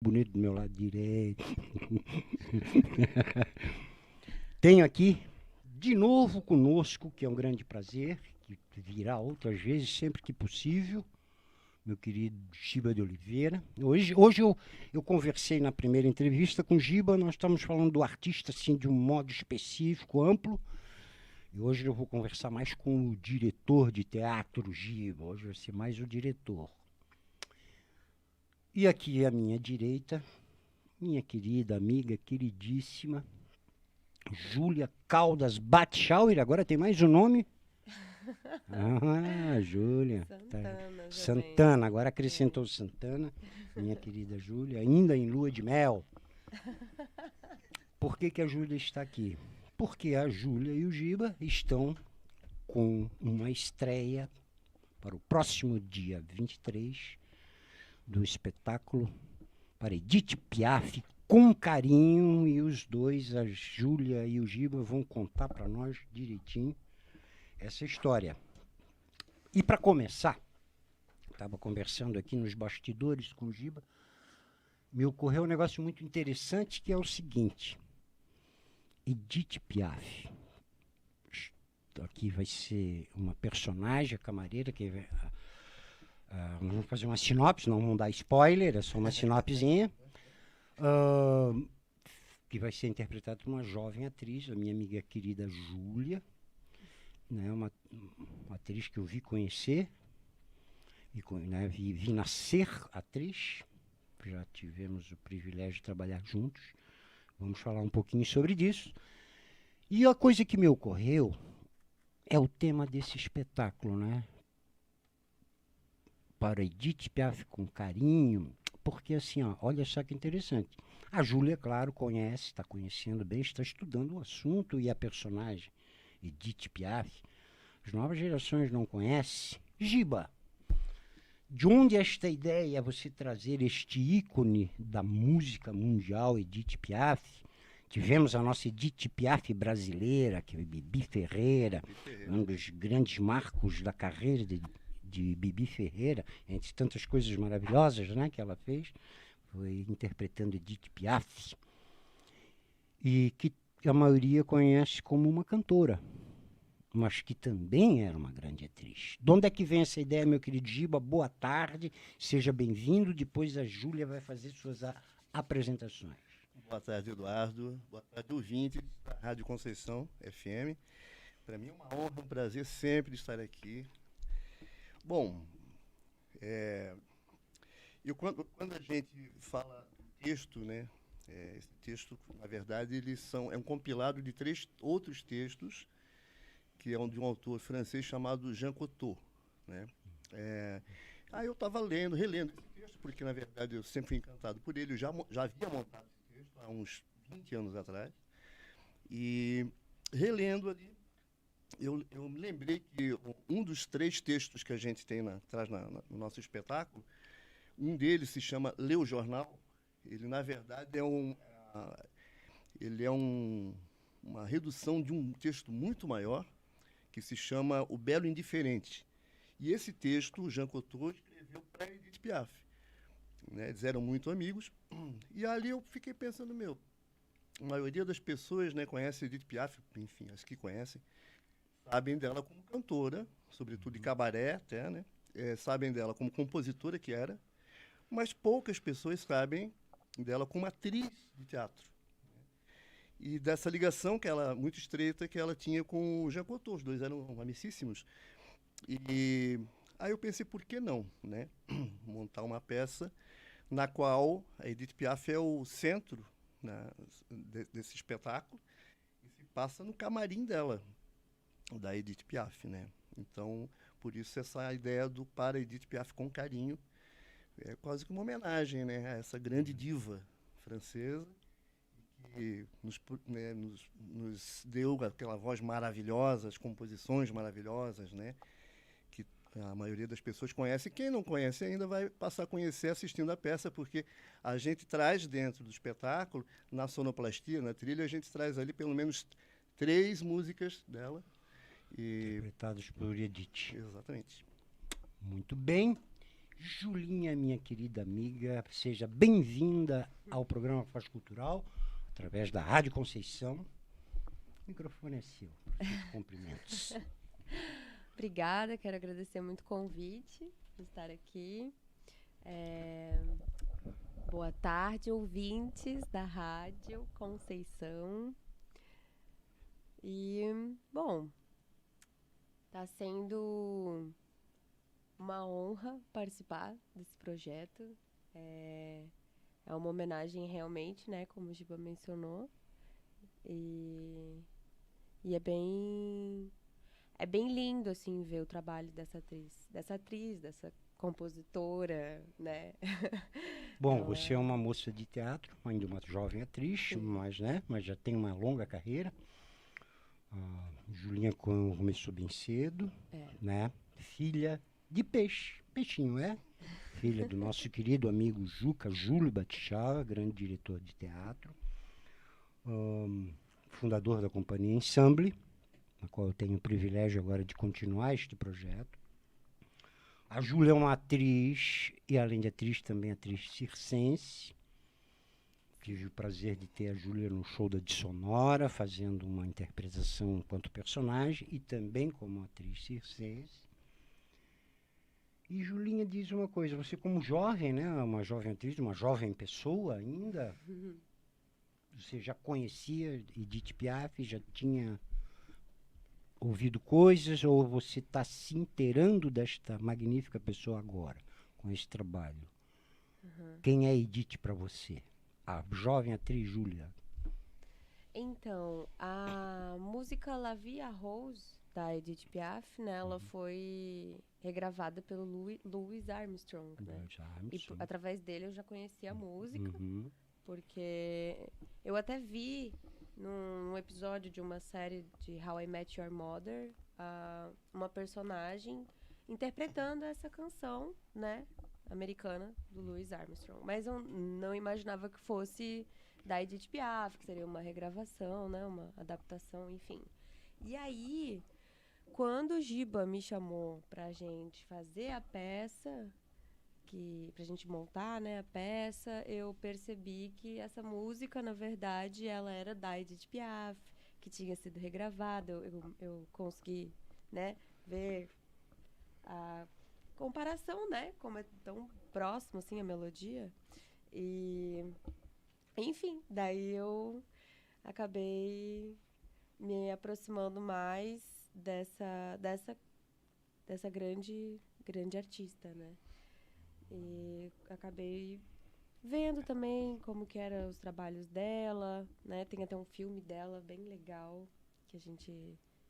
bonito do meu lado direito. Tenho aqui, de novo conosco, que é um grande prazer, que virá outras vezes, sempre que possível, meu querido Giba de Oliveira. Hoje eu conversei na primeira entrevista com o Giba, nós estamos falando do artista assim, de um modo específico, amplo, e hoje eu vou conversar mais com o diretor de teatro, Giba. Hoje vai ser mais o diretor. E aqui à minha direita, minha querida amiga, queridíssima, Júlia Caldas Batschauer. Agora tem mais um nome? Ah, Júlia. Santana, Santana, agora acrescentou Santana. Minha querida Júlia, ainda em lua de mel. Por que a Júlia está aqui? Porque a Júlia e o Giba estão com uma estreia para o próximo dia 23 do espetáculo para Edith Piaf, com carinho, e os dois, a Júlia e o Giba, vão contar para nós direitinho essa história. E para começar, estava conversando aqui nos bastidores com o Giba, me ocorreu um negócio muito interessante, que é o seguinte: Edith Piaf, aqui vai ser uma personagem, a camareira, que vamos fazer uma sinopse, não vamos dar spoiler, é só uma sinopsezinha, que vai ser interpretada por uma jovem atriz, a minha amiga querida Júlia, né, uma atriz que eu vi conhecer, né, vi nascer atriz, já tivemos o privilégio de trabalhar juntos, vamos falar um pouquinho sobre isso. E a coisa que me ocorreu é o tema desse espetáculo, né? Para Edith Piaf, com carinho, porque assim, ó, olha só que interessante. A Júlia, claro, conhece, está conhecendo bem, está estudando o assunto e a personagem Edith Piaf. As novas gerações não conhecem. Giba, de onde esta ideia, você trazer este ícone da música mundial, Edith Piaf? Tivemos a nossa Edith Piaf brasileira, que é Bibi Ferreira, um dos grandes marcos da carreira de Bibi Ferreira, entre tantas coisas maravilhosas, né, que ela fez, foi interpretando Edith Piaf, e que a maioria conhece como uma cantora, mas que também era uma grande atriz. De onde é que vem essa ideia, meu querido Giba? Boa tarde, seja bem-vindo. Depois a Júlia vai fazer suas apresentações. Boa tarde, Eduardo. Boa tarde, ouvintes da Rádio Conceição FM. Para mim é uma honra, um prazer sempre estar aqui. Bom, quando a gente fala texto, né? Esse texto, na verdade, é um compilado de 3 outros textos, que é de um autor francês chamado Jean Cocteau, né? Aí eu estava relendo esse texto, porque, na verdade, eu sempre fui encantado por ele. Eu já havia montado esse texto há uns 20 anos atrás. E, relendo ali, eu me lembrei que um dos 3 textos que a gente tem atrás no nosso espetáculo, um deles se chama Lê o Jornal. Ele, na verdade, ele é uma redução de um texto muito maior, que se chama O Belo Indiferente. E esse texto, o Jean Cocteau escreveu para Edith Piaf, né? Eles eram muito amigos. E ali eu fiquei pensando, a maioria das pessoas, né, conhece Edith Piaf, enfim, as que conhecem, sabem dela como cantora, sobretudo de cabaré até, né? Sabem dela como compositora que era, mas poucas pessoas sabem dela como atriz de teatro. E dessa ligação muito estreita que ela tinha com o Jean Cocteau, os dois eram amicíssimos. E aí eu pensei, por que não, né? Montar uma peça na qual a Edith Piaf é o centro, né, desse espetáculo, e se passa no camarim dela, da Edith Piaf, né? Então, por isso essa ideia do Para Edith Piaf com carinho, é quase que uma homenagem, né, a essa grande diva francesa, que nos deu aquela voz maravilhosa, as composições maravilhosas, né, que a maioria das pessoas conhece. Quem não conhece ainda vai passar a conhecer assistindo a peça, porque a gente traz dentro do espetáculo, na sonoplastia, na trilha, a gente traz ali pelo menos 3 músicas dela. Interpretados por Edith. Exatamente. Muito bem. Julinha, minha querida amiga, seja bem-vinda ao programa Faz Cultural, através da Rádio Conceição. O microfone é seu, para os cumprimentos. Obrigada, quero agradecer muito o convite por estar aqui. Boa tarde, ouvintes da Rádio Conceição. E, bom, está sendo uma honra participar desse projeto. É uma homenagem realmente, né, como o Giba mencionou. E é bem lindo, assim, ver o trabalho dessa atriz, dessa compositora, né? Bom, você é uma moça de teatro, ainda uma jovem atriz, mas já tem uma longa carreira. A Julinha começou bem cedo, né? Filha de peixinho, filha do nosso querido amigo Júlio Batichava, grande diretor de teatro, fundador da companhia Ensemble, na qual eu tenho o privilégio agora de continuar este projeto. A Júlia é uma atriz, e além de atriz, também atriz circense. Tive o prazer de ter a Júlia no show da Dissonora, fazendo uma interpretação enquanto personagem e também como atriz circense. E Julinha diz uma coisa, você como jovem, né, uma jovem atriz, uma jovem pessoa ainda, você já conhecia Edith Piaf, já tinha ouvido coisas, ou você está se inteirando desta magnífica pessoa agora, com esse trabalho? Quem é Edith para você? A jovem atriz Júlia. Então, a música La Vie à Rose, da Edith Piaf, né, ela foi regravada pelo Louis Armstrong, né? E através dele eu já conhecia a música, porque eu até vi num episódio de uma série de How I Met Your Mother, uma personagem interpretando essa canção, né, americana do Louis Armstrong. Mas eu não imaginava que fosse da Edith Piaf, que seria uma regravação, né, uma adaptação, enfim. E aí, quando o Giba me chamou pra gente fazer a peça, pra gente montar, né, a peça, eu percebi que essa música, na verdade, ela era da Edith Piaf, que tinha sido regravada. Eu consegui, né, ver a comparação, né, como é tão próximo, assim, a melodia. E, enfim, daí eu acabei me aproximando mais dessa grande artista, né. E acabei vendo também como que eram os trabalhos dela, né? Tem até um filme dela bem legal que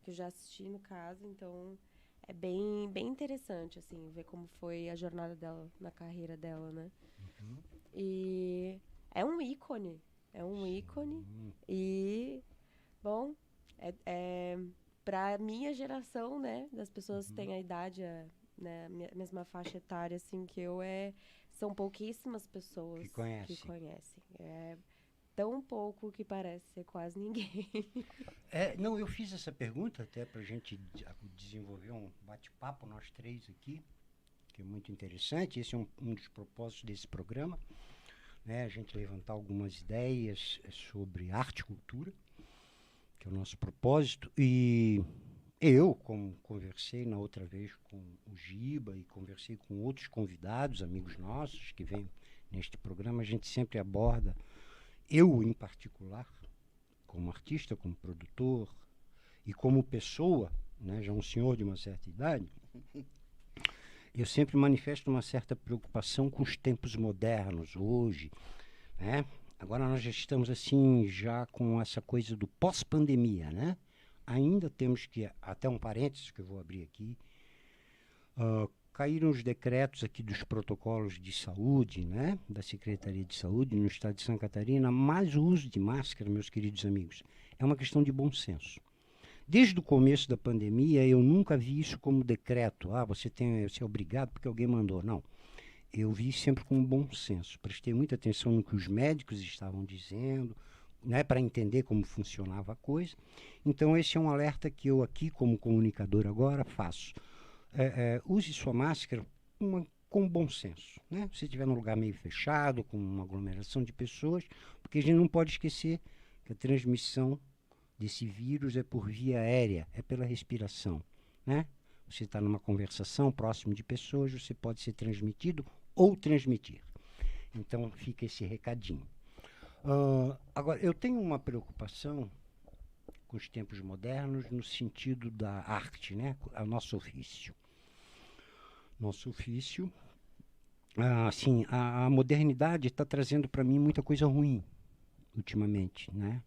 eu já assisti, no caso, então é bem interessante, assim, ver como foi a jornada dela na carreira dela, né? E é um ícone e, bom, pra minha geração, né, das pessoas que têm a idade, né, mesma faixa etária, assim, que são pouquíssimas pessoas que conhecem. É tão pouco que parece ser quase ninguém. Não, eu fiz essa pergunta até para a gente desenvolver um bate-papo, nós três aqui, que é muito interessante. Esse é um dos propósitos desse programa, né, a gente levantar algumas ideias sobre arte e cultura, que é o nosso propósito. E eu, como conversei na outra vez com o Giba e conversei com outros convidados, amigos nossos que vêm neste programa, a gente sempre aborda, eu em particular, como artista, como produtor e como pessoa, né, já um senhor de uma certa idade, eu sempre manifesto uma certa preocupação com os tempos modernos hoje, né? Agora nós já estamos assim, já com essa coisa do pós-pandemia, né? Ainda temos que, até um parênteses que eu vou abrir aqui, caíram os decretos aqui dos protocolos de saúde, né, da Secretaria de Saúde no estado de Santa Catarina, mas o uso de máscara, meus queridos amigos, é uma questão de bom senso. Desde o começo da pandemia, eu nunca vi isso como decreto. Você é obrigado porque alguém mandou. Não. Eu vi sempre com bom senso. Prestei muita atenção no que os médicos estavam dizendo, né, para entender como funcionava a coisa. Então, esse é um alerta que eu aqui, como comunicador agora, faço. Use sua máscara com bom senso, né? Se estiver num lugar meio fechado, com uma aglomeração de pessoas, porque a gente não pode esquecer que a transmissão desse vírus é por via aérea, é pela respiração, né? Você está numa conversação próximo de pessoas, você pode ser transmitido ou transmitir. Então fica esse recadinho. Agora, eu tenho uma preocupação com os tempos modernos no sentido da arte, né? O nosso ofício. Nosso ofício, assim, a modernidade está trazendo para mim muita coisa ruim ultimamente, né?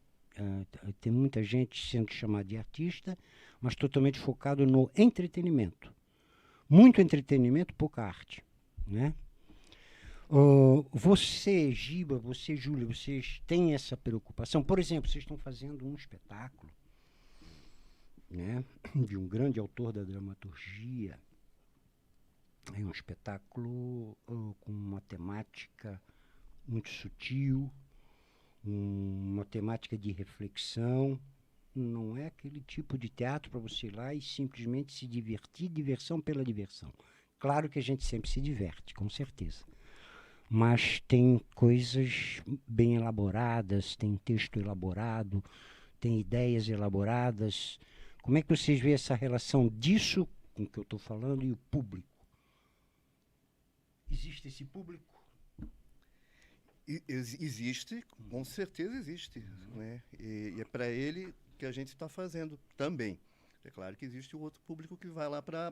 Tem muita gente sendo chamada de artista, mas totalmente focado no entretenimento. Muito entretenimento, pouca arte, né? Você, Giba, você, Júlia, vocês têm essa preocupação? Por exemplo, vocês estão fazendo um espetáculo, né, de um grande autor da dramaturgia. É um espetáculo com uma temática muito sutil, uma temática de reflexão. Não é aquele tipo de teatro para você ir lá e simplesmente se divertir, diversão pela diversão. Claro que a gente sempre se diverte, com certeza. Mas tem coisas bem elaboradas, tem texto elaborado, tem ideias elaboradas. Como é que vocês veem essa relação disso com o que eu estou falando e o público? Existe esse público? Existe, com certeza existe. Né? E é para ele que a gente está fazendo também. É claro que existe o outro público que vai lá para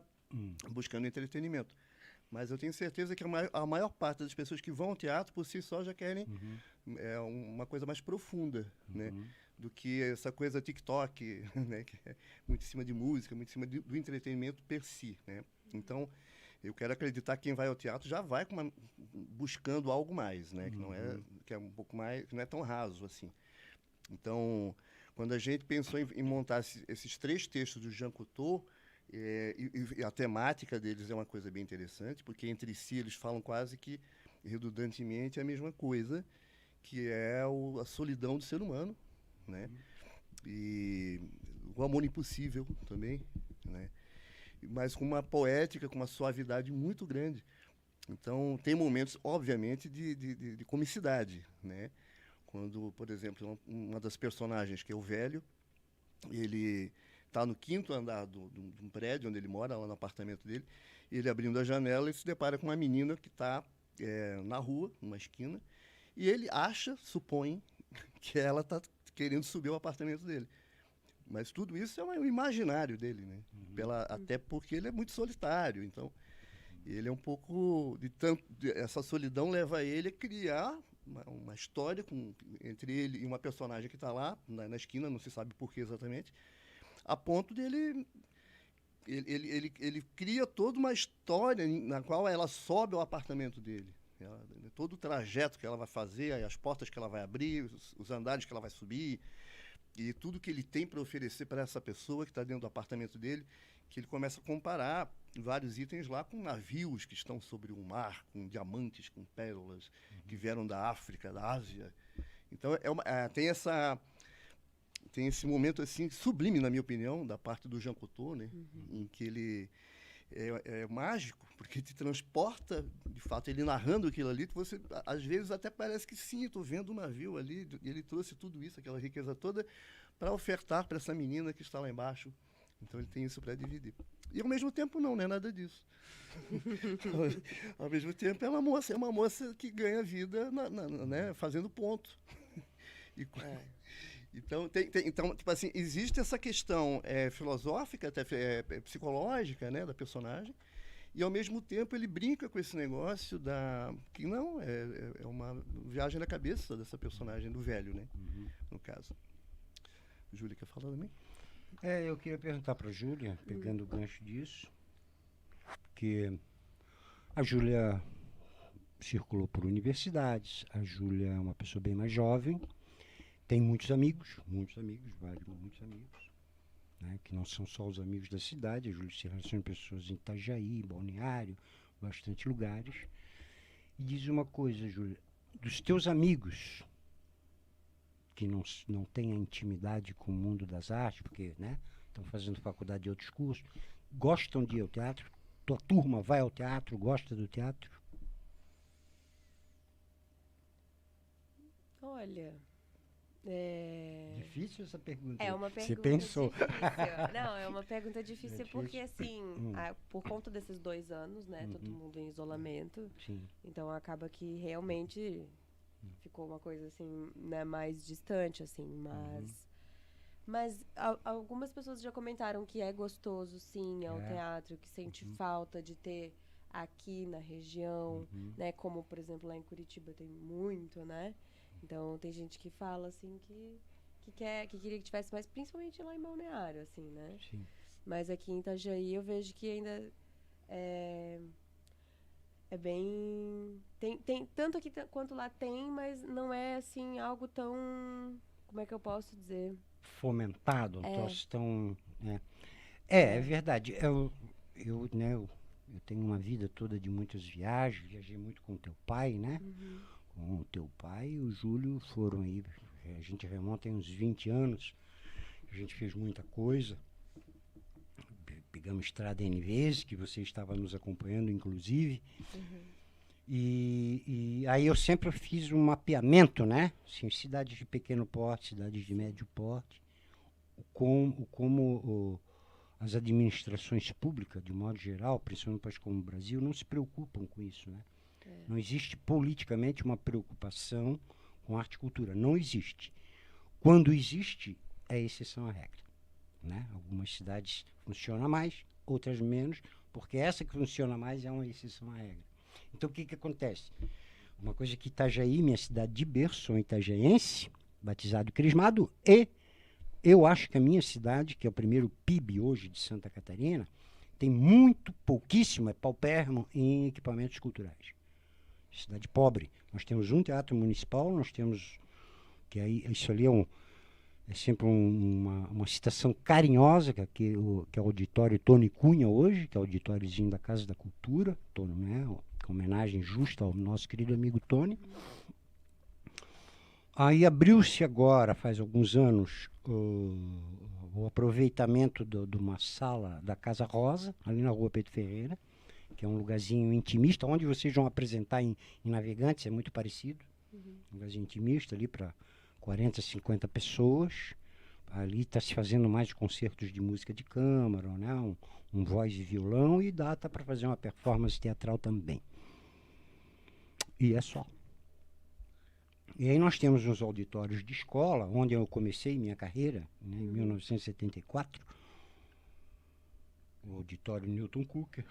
buscando entretenimento. Mas eu tenho certeza que a maior parte das pessoas que vão ao teatro, por si só, já querem uma coisa mais profunda, né? Do que essa coisa TikTok, né? Que é muito em cima de música, muito em cima do entretenimento per si, né? Então, eu quero acreditar que quem vai ao teatro já vai buscando algo mais, né? Que é um pouco mais, que não é tão raso assim. Então, quando a gente pensou em montar esses 3 textos do Jean Cocteau, e a temática deles é uma coisa bem interessante, porque entre si eles falam quase que redundantemente a mesma coisa, que é a solidão do ser humano, né? E o amor impossível também, né? Mas com uma poética, com uma suavidade muito grande. Então, tem momentos, obviamente, de comicidade, né? Quando, por exemplo, uma das personagens, que é o velho, ele está no 5º andar de um prédio onde ele mora, lá no apartamento dele, e ele abrindo a janela, ele se depara com uma menina que está na rua, numa esquina, e ele supõe, que ela está querendo subir ao apartamento dele. Mas tudo isso é um imaginário dele, né? Até porque ele é muito solitário, então ele é um pouco essa solidão leva ele a criar uma história entre ele e uma personagem que está lá na esquina, não se sabe por que exatamente, a ponto dele ele cria toda uma história na qual ela sobe ao apartamento dele. Todo o trajeto que ela vai fazer, as portas que ela vai abrir, os andares que ela vai subir, e tudo que ele tem para oferecer para essa pessoa que está dentro do apartamento dele, que ele começa a comparar vários itens lá com navios que estão sobre o mar, com diamantes, com pérolas, que vieram da África, da Ásia. Então, tem esse momento assim sublime, na minha opinião, da parte do Jean Cocteau, né? Em que ele é mágico, porque te transporta, de fato, ele narrando aquilo ali, que você, às vezes, até parece que sim, estou vendo um navio ali, e ele trouxe tudo isso, aquela riqueza toda, para ofertar para essa menina que está lá embaixo. Então, ele tem isso para dividir. E, ao mesmo tempo, não é nada disso. Ao mesmo tempo, é uma moça que ganha vida né, fazendo ponto. Então, tipo assim, existe essa questão filosófica, até psicológica, né, da personagem, e ao mesmo tempo ele brinca com esse negócio que não é uma viagem na cabeça dessa personagem do velho, né, no caso. Júlia, quer falar também? Eu queria perguntar para a Júlia, pegando o gancho disso, que a Júlia circulou por universidades, a Júlia é uma pessoa bem mais jovem, tem muitos amigos, muitos amigos, né, que não são só os amigos da cidade. A Júlia se relaciona com pessoas em Itajaí, Balneário, bastante lugares. E diz uma coisa, Júlia, dos teus amigos que não têm a intimidade com o mundo das artes, porque, né, estão fazendo faculdade de outros cursos, gostam de ir ao teatro? tua turma vai ao teatro, gosta do teatro? Olha, Difícil essa pergunta. é uma Você pergunta pensou. difícil. Não, é uma pergunta difícil difícil. porque, assim, por conta desses 2 anos, né, todo mundo em isolamento, Sim. então acaba que realmente ficou uma coisa, assim, né, mais distante, assim, mas algumas pessoas já comentaram que é gostoso, sim, ao teatro, que sente falta de ter aqui na região, né, como, por exemplo, lá em Curitiba tem muito, né, então tem gente que fala, assim, que queria que tivesse mais, principalmente lá em Balneário, assim, né, Sim. mas aqui em Itajaí eu vejo que ainda é bem, tem tanto aqui quanto lá tem, mas não é, assim, algo tão, como é que eu posso dizer? Fomentado, tão... É verdade. Eu tenho uma vida toda de muitas viagens, viajei muito com o teu pai, né? Com o teu pai e o Júlio foram aí, a gente remonta em uns 20 anos, a gente fez muita coisa, pegamos estrada N vezes, que você estava nos acompanhando, inclusive, e aí eu sempre fiz um mapeamento, né? Assim, cidades de pequeno porte, cidades de médio porte, como as administrações públicas, de modo geral, principalmente um país como o Brasil, não se preocupam com isso, né? Não existe politicamente uma preocupação com arte e cultura. Não existe. Quando existe, é exceção à regra, né? Algumas cidades funcionam mais, outras menos, porque essa que funciona mais é uma exceção à regra. Então, o que acontece? Uma coisa que Itajaí, minha cidade de berço, sou itajaense, batizado e crismado, e eu acho que a minha cidade, que é o primeiro PIB hoje de Santa Catarina, tem pouquíssimo, é paupérrimo em equipamentos culturais. Cidade pobre. Nós temos um teatro municipal, nós temos, que aí, isso ali é sempre uma citação carinhosa, que é o auditório Tony Cunha hoje, que é o auditóriozinho da Casa da Cultura, né, com homenagem justa ao nosso querido amigo Tony. Aí abriu-se agora, faz alguns anos, o aproveitamento de uma sala da Casa Rosa, ali na rua Pedro Ferreira, que é um lugarzinho intimista, onde vocês vão apresentar em Navegantes, é muito parecido. Um lugarzinho intimista ali para 40, 50 pessoas. Ali está se fazendo mais concertos de música de câmara, né? Um voz e violão, e data para fazer uma performance teatral também. E é só. E aí nós temos uns auditórios de escola, onde eu comecei minha carreira, né, em 1974. O auditório Newton Cooker.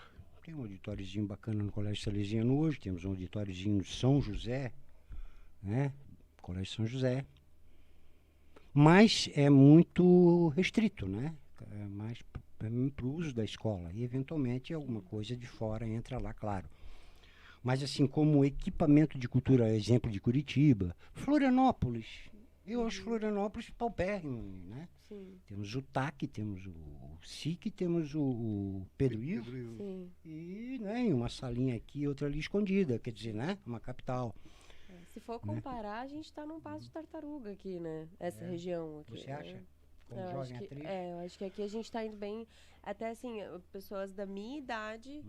Tem um auditóriozinho bacana no Colégio Salesiano hoje, temos um auditóriozinho no São José, né? Colégio São José. Mas é muito restrito, né? É mais para o uso da escola. E, eventualmente, alguma coisa de fora entra lá, claro. Mas, assim, como equipamento de cultura, exemplo de Curitiba, Florianópolis. Eu acho Florianópolis paupérrimo, né? Sim. Temos o TAC, temos o SIC, temos o Pedro Ivo. Sim. E, né, uma salinha aqui, outra ali escondida, quer dizer, né? Uma capital. Se for comparar, a gente está num passo de tartaruga aqui, né? Essa região aqui. Você acha? Como eu jovem acho atriz? eu acho que aqui a gente está indo bem. Até assim, pessoas da minha idade,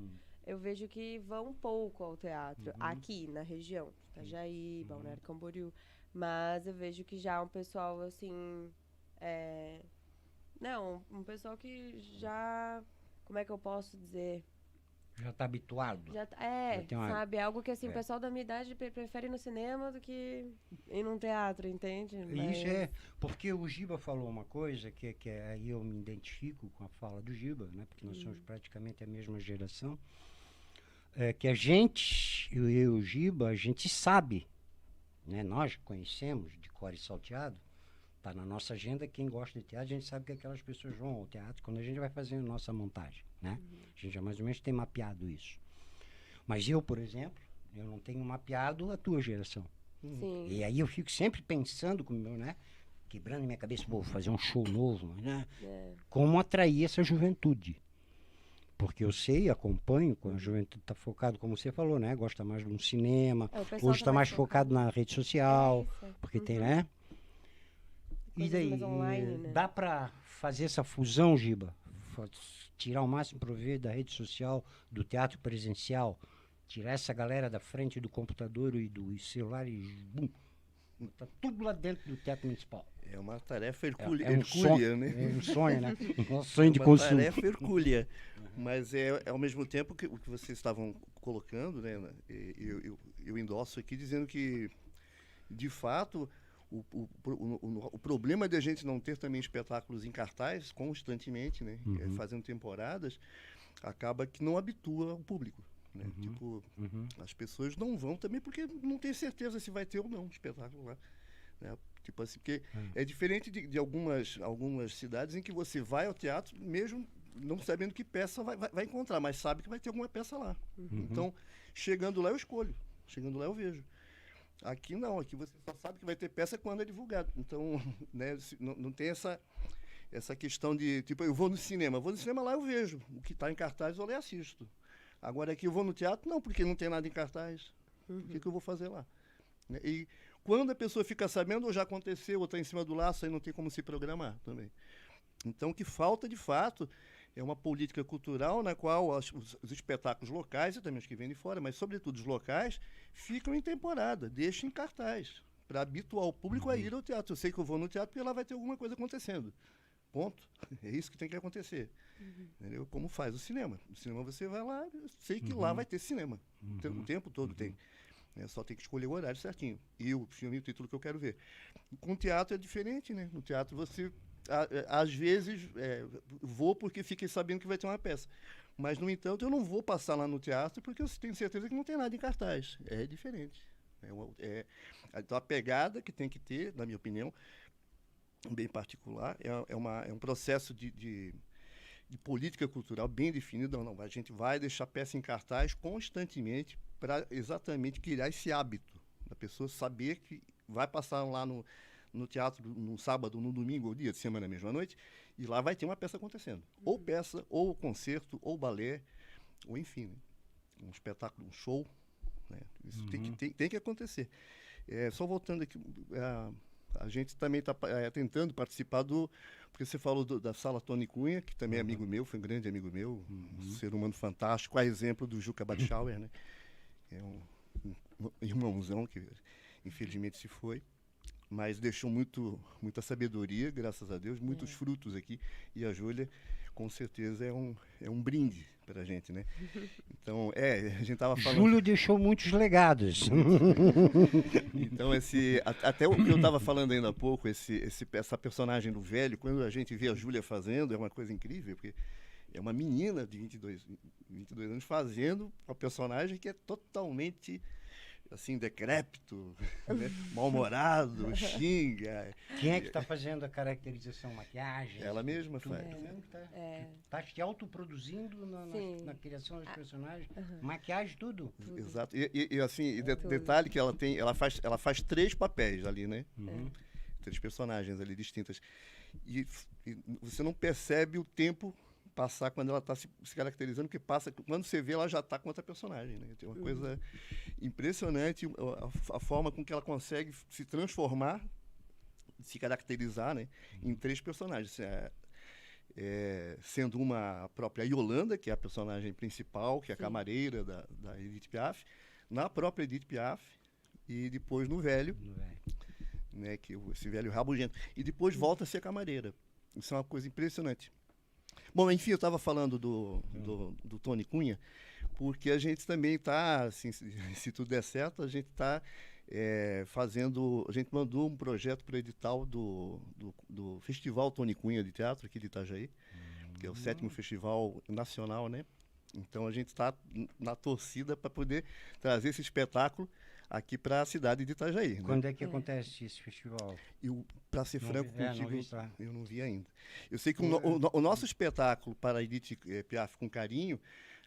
eu vejo que vão pouco ao teatro. Aqui na região. Itajaí, Balneário Camboriú. Mas eu vejo que já um pessoal assim. Não, um pessoal que já. Como é que eu posso dizer? Já está habituado. Sabe? Algo que assim, o pessoal da minha idade prefere ir no cinema do que ir num teatro, entende? Mas... Isso é porque o Giba falou uma coisa que aí eu me identifico com a fala do Giba, né? Porque nós somos praticamente a mesma geração. Que a gente, eu e o Giba, a gente sabe, né? Nós conhecemos de cor e salteado, está na nossa agenda, quem gosta de teatro, a gente sabe que aquelas pessoas vão ao teatro quando a gente vai fazendo nossa montagem, né? A gente já mais ou menos tem mapeado isso. Mas eu, por exemplo, eu não tenho mapeado a tua geração. Sim. E aí eu fico sempre pensando, né? Quebrando minha cabeça, vou fazer um show novo, né? Como atrair essa juventude. Porque eu sei, acompanho, quando a juventude está focado, como você falou, né? Gosta mais de um cinema, hoje está mais focado na rede social, porque tem, né? E daí, online, né? Dá para fazer essa fusão, Giba? tirar o máximo proveito da rede social, do teatro presencial, tirar essa galera da frente do computador e do celular e bum, tá tudo lá dentro do teatro municipal. É uma tarefa É um hercúlea, né? É um sonho, né? Um sonho de uma consumo. tarefa hercúlea. Mas é ao mesmo tempo que o que vocês estavam colocando, né? Eu endosso aqui dizendo que, de fato, o problema de a gente não ter também espetáculos em cartaz constantemente, né? Fazendo temporadas, acaba que não habitua o público. Né? Tipo, as pessoas não vão também porque não tem certeza se vai ter ou não um espetáculo lá. Né? Tipo assim, porque é diferente de algumas cidades em que você vai ao teatro mesmo não sabendo que peça vai encontrar, mas sabe que vai ter alguma peça lá. Então, chegando lá eu escolho, chegando lá eu vejo. Aqui não, aqui você só sabe que vai ter peça quando é divulgado. Então, né, não tem essa questão de, tipo, eu vou no cinema lá eu vejo. O que está em cartaz eu lá assisto. Agora aqui eu vou no teatro, não, porque não tem nada em cartaz. O que eu vou fazer lá? E quando a pessoa fica sabendo, ou já aconteceu, ou está em cima do laço, aí não tem como se programar também. Então, o que falta, de fato, é uma política cultural na qual os espetáculos locais, e também os que vêm de fora, mas sobretudo os locais, ficam em temporada, deixam em cartaz, para habituar o público a ir ao teatro. Eu sei que eu vou no teatro porque lá vai ter alguma coisa acontecendo. Ponto. É isso que tem que acontecer. Entendeu? Como faz o cinema. No cinema você vai lá, eu sei que lá vai ter cinema. O tempo todo tem. Só tem que escolher o horário certinho. E o filme e o título que eu quero ver. Com o teatro é diferente, né? No teatro você... Às vezes, vou porque fiquei sabendo que vai ter uma peça. Mas, no entanto, eu não vou passar lá no teatro porque eu tenho certeza que não tem nada em cartaz. É diferente. Então, a pegada que tem que ter, na minha opinião, bem particular, é um processo de política cultural bem definido. Não, a gente vai deixar peça em cartaz constantemente para exatamente criar esse hábito da pessoa saber que vai passar lá no teatro no sábado, no domingo, ou dia de semana mesmo à noite, e lá vai ter uma peça acontecendo. Ou peça, ou concerto, ou balé, ou enfim, né? Um espetáculo, um show. Né? Isso tem que acontecer. Só voltando aqui, a gente também está tentando participar porque você falou da Sala Tony Cunha, que também é amigo meu, foi um grande amigo meu, um ser humano fantástico, a exemplo do Juca Badschauer, né? É um irmãozão que infelizmente se foi. Mas deixou muita sabedoria, graças a Deus, muitos frutos aqui. E a Júlia, com certeza, é um brinde para a gente, né? Então, a gente estava falando... Júlio deixou muitos legados. Então, até o que eu estava falando ainda há pouco, essa personagem do velho, quando a gente vê a Júlia fazendo, é uma coisa incrível, porque é uma menina de 22 anos fazendo uma personagem que é totalmente... assim, decrépito, né? Mal-humorado, xinga. Quem é que está fazendo a caracterização, maquiagem? Ela mesma faz. Está te autoproduzindo na criação dos personagens, maquiagem, tudo. Exato. E assim, detalhe que ela faz 3 papéis ali, né? 3 personagens ali distintas. E você não percebe o tempo passar quando ela está se caracterizando, que passa, quando você vê, ela já está com outra personagem, né? Tem uma coisa impressionante, a forma com que ela consegue se transformar, se caracterizar, né, em 3 personagens. Sendo uma a própria Yolanda, que é a personagem principal, que é a camareira da Edith Piaf, na própria Edith Piaf, e depois no velho, né, esse velho rabugento. E depois volta a ser camareira. Isso é uma coisa impressionante. Bom, enfim, eu estava falando do Tony Cunha, porque a gente também está, assim, se tudo der certo, a gente está a gente mandou um projeto para o edital do Festival Tony Cunha de Teatro aqui de Itajaí, que é o 7º Festival Nacional, né? Então a gente está na torcida para poder trazer esse espetáculo aqui para a cidade de Itajaí. Né? Quando é que acontece esse festival? Para ser franco contigo, eu não vi ainda. Eu sei que o nosso espetáculo para a Edith Piaf com Carinho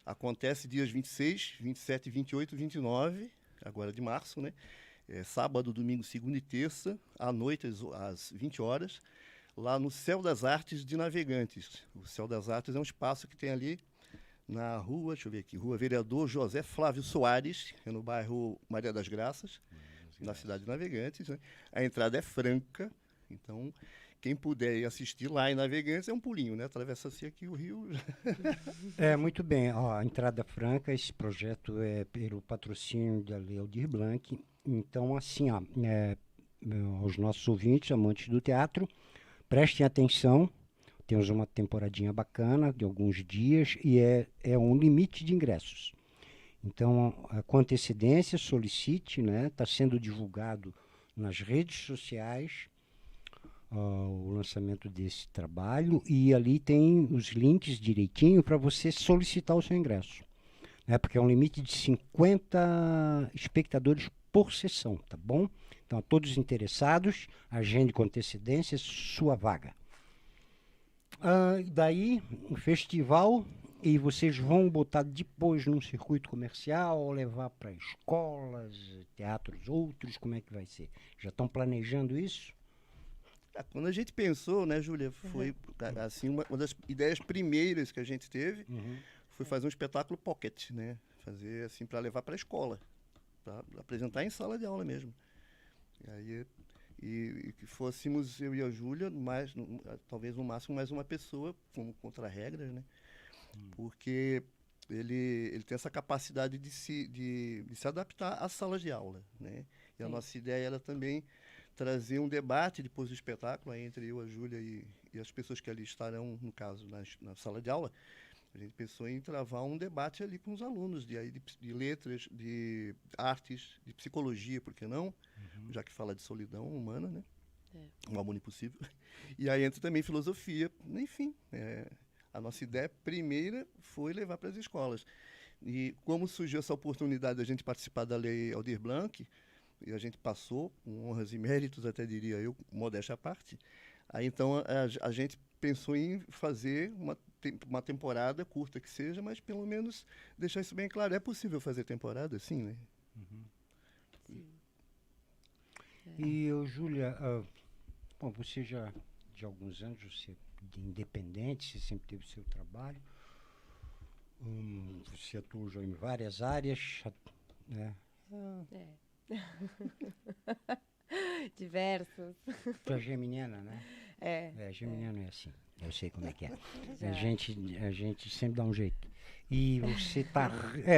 acontece dias 26, 27, 28 e 29, agora de março, né? Sábado, domingo, segunda e terça, à noite, às 20 horas, lá no Céu das Artes de Navegantes. O Céu das Artes é um espaço que tem ali na rua, deixa eu ver aqui, Rua Vereador José Flávio Soares, é no bairro Maria das Graças, na cidade de Navegantes. Né? A entrada é franca, então quem puder ir assistir lá em Navegantes é um pulinho, né? Atravessa-se aqui o rio. Muito bem. Ó, a entrada franca, esse projeto é pelo patrocínio da Lei Aldir Blanc. Então, assim, ó, aos nossos ouvintes, amantes do teatro, prestem atenção. Temos uma temporadinha bacana de alguns dias e é um limite de ingressos. Então, com antecedência, solicite, né? Está sendo divulgado nas redes sociais o lançamento desse trabalho e ali tem os links direitinho para você solicitar o seu ingresso. Né? Porque é um limite de 50 espectadores por sessão, tá bom? Então, a todos os interessados, agende com antecedência sua vaga. Daí, um festival, e vocês vão botar depois num circuito comercial, ou levar para escolas, teatros outros, como é que vai ser? Já estão planejando isso? Quando a gente pensou, né, Júlia, foi assim, uma das ideias primeiras que a gente teve, foi fazer um espetáculo pocket, né? Fazer assim para levar para a escola, para apresentar em sala de aula mesmo. E aí que fôssemos eu e a Júlia, talvez no máximo mais uma pessoa, como contra-regras, né? Porque ele tem essa capacidade de se adaptar às salas de aula, né? E a nossa ideia era também trazer um debate depois do espetáculo entre eu, a Júlia e as pessoas que ali estarão, no caso, na sala de aula. A gente pensou em travar um debate ali com os alunos de letras, de artes, de psicologia, por que não? Já que fala de solidão humana, né? Um amor impossível. E aí entra também filosofia. Enfim, a nossa ideia primeira foi levar para as escolas. E como surgiu essa oportunidade de a gente participar da Lei Aldir Blanc, e a gente passou, com honras e méritos, até diria eu, modéstia à parte. Aí, então, a gente pensou em fazer uma temporada curta que seja, mas pelo menos deixar isso bem claro. É possível fazer temporada, sim, né? Sim. E, Júlia, bom, você já, de alguns anos, você é independente, você sempre teve seu trabalho. Você atuou já em várias áreas, né? Diversos. Tu é geminiana, né? Geminiano é assim. Eu sei como é que é. A gente sempre dá um jeito. E você tá...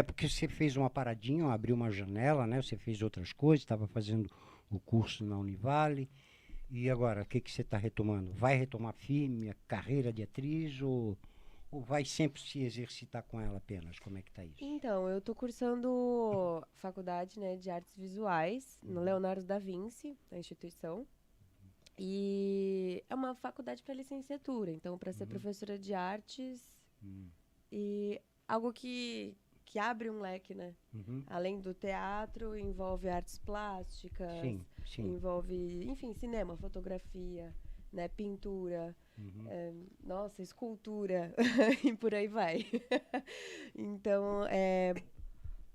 porque você fez uma paradinha, abriu uma janela, né? Você fez outras coisas, estava fazendo o curso na Univale. E agora, o que você está retomando? Vai retomar firme a carreira de atriz ou vai sempre se exercitar com ela apenas? Como é que tá isso? Então, eu tô cursando faculdade, né, de artes visuais no Leonardo da Vinci, na instituição. E é uma faculdade para licenciatura, então para ser professora de artes e algo que abre um leque, né? Além do teatro, envolve artes plásticas, sim. envolve, enfim, cinema, fotografia, né, pintura, escultura e por aí vai. Então,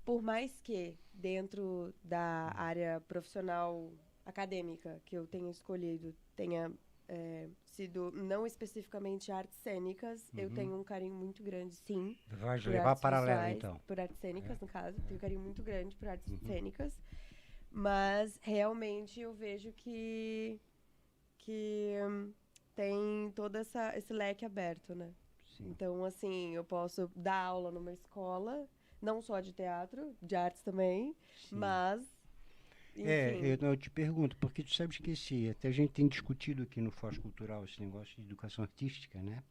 por mais que dentro da área profissional acadêmica que eu tenho escolhido tenha sido não especificamente artes cênicas, eu tenho um carinho muito grande, sim. Vai levar paralela, então. Por artes cênicas, no caso. Tenho um carinho muito grande por artes cênicas. Mas, realmente, eu vejo que tem todo esse leque aberto, né? Sim. Então, assim, eu posso dar aula numa escola, não só de teatro, de artes também, mas... Eu te pergunto, porque tu sabes que até a gente tem discutido aqui no Foz Cultural esse negócio de educação artística, né?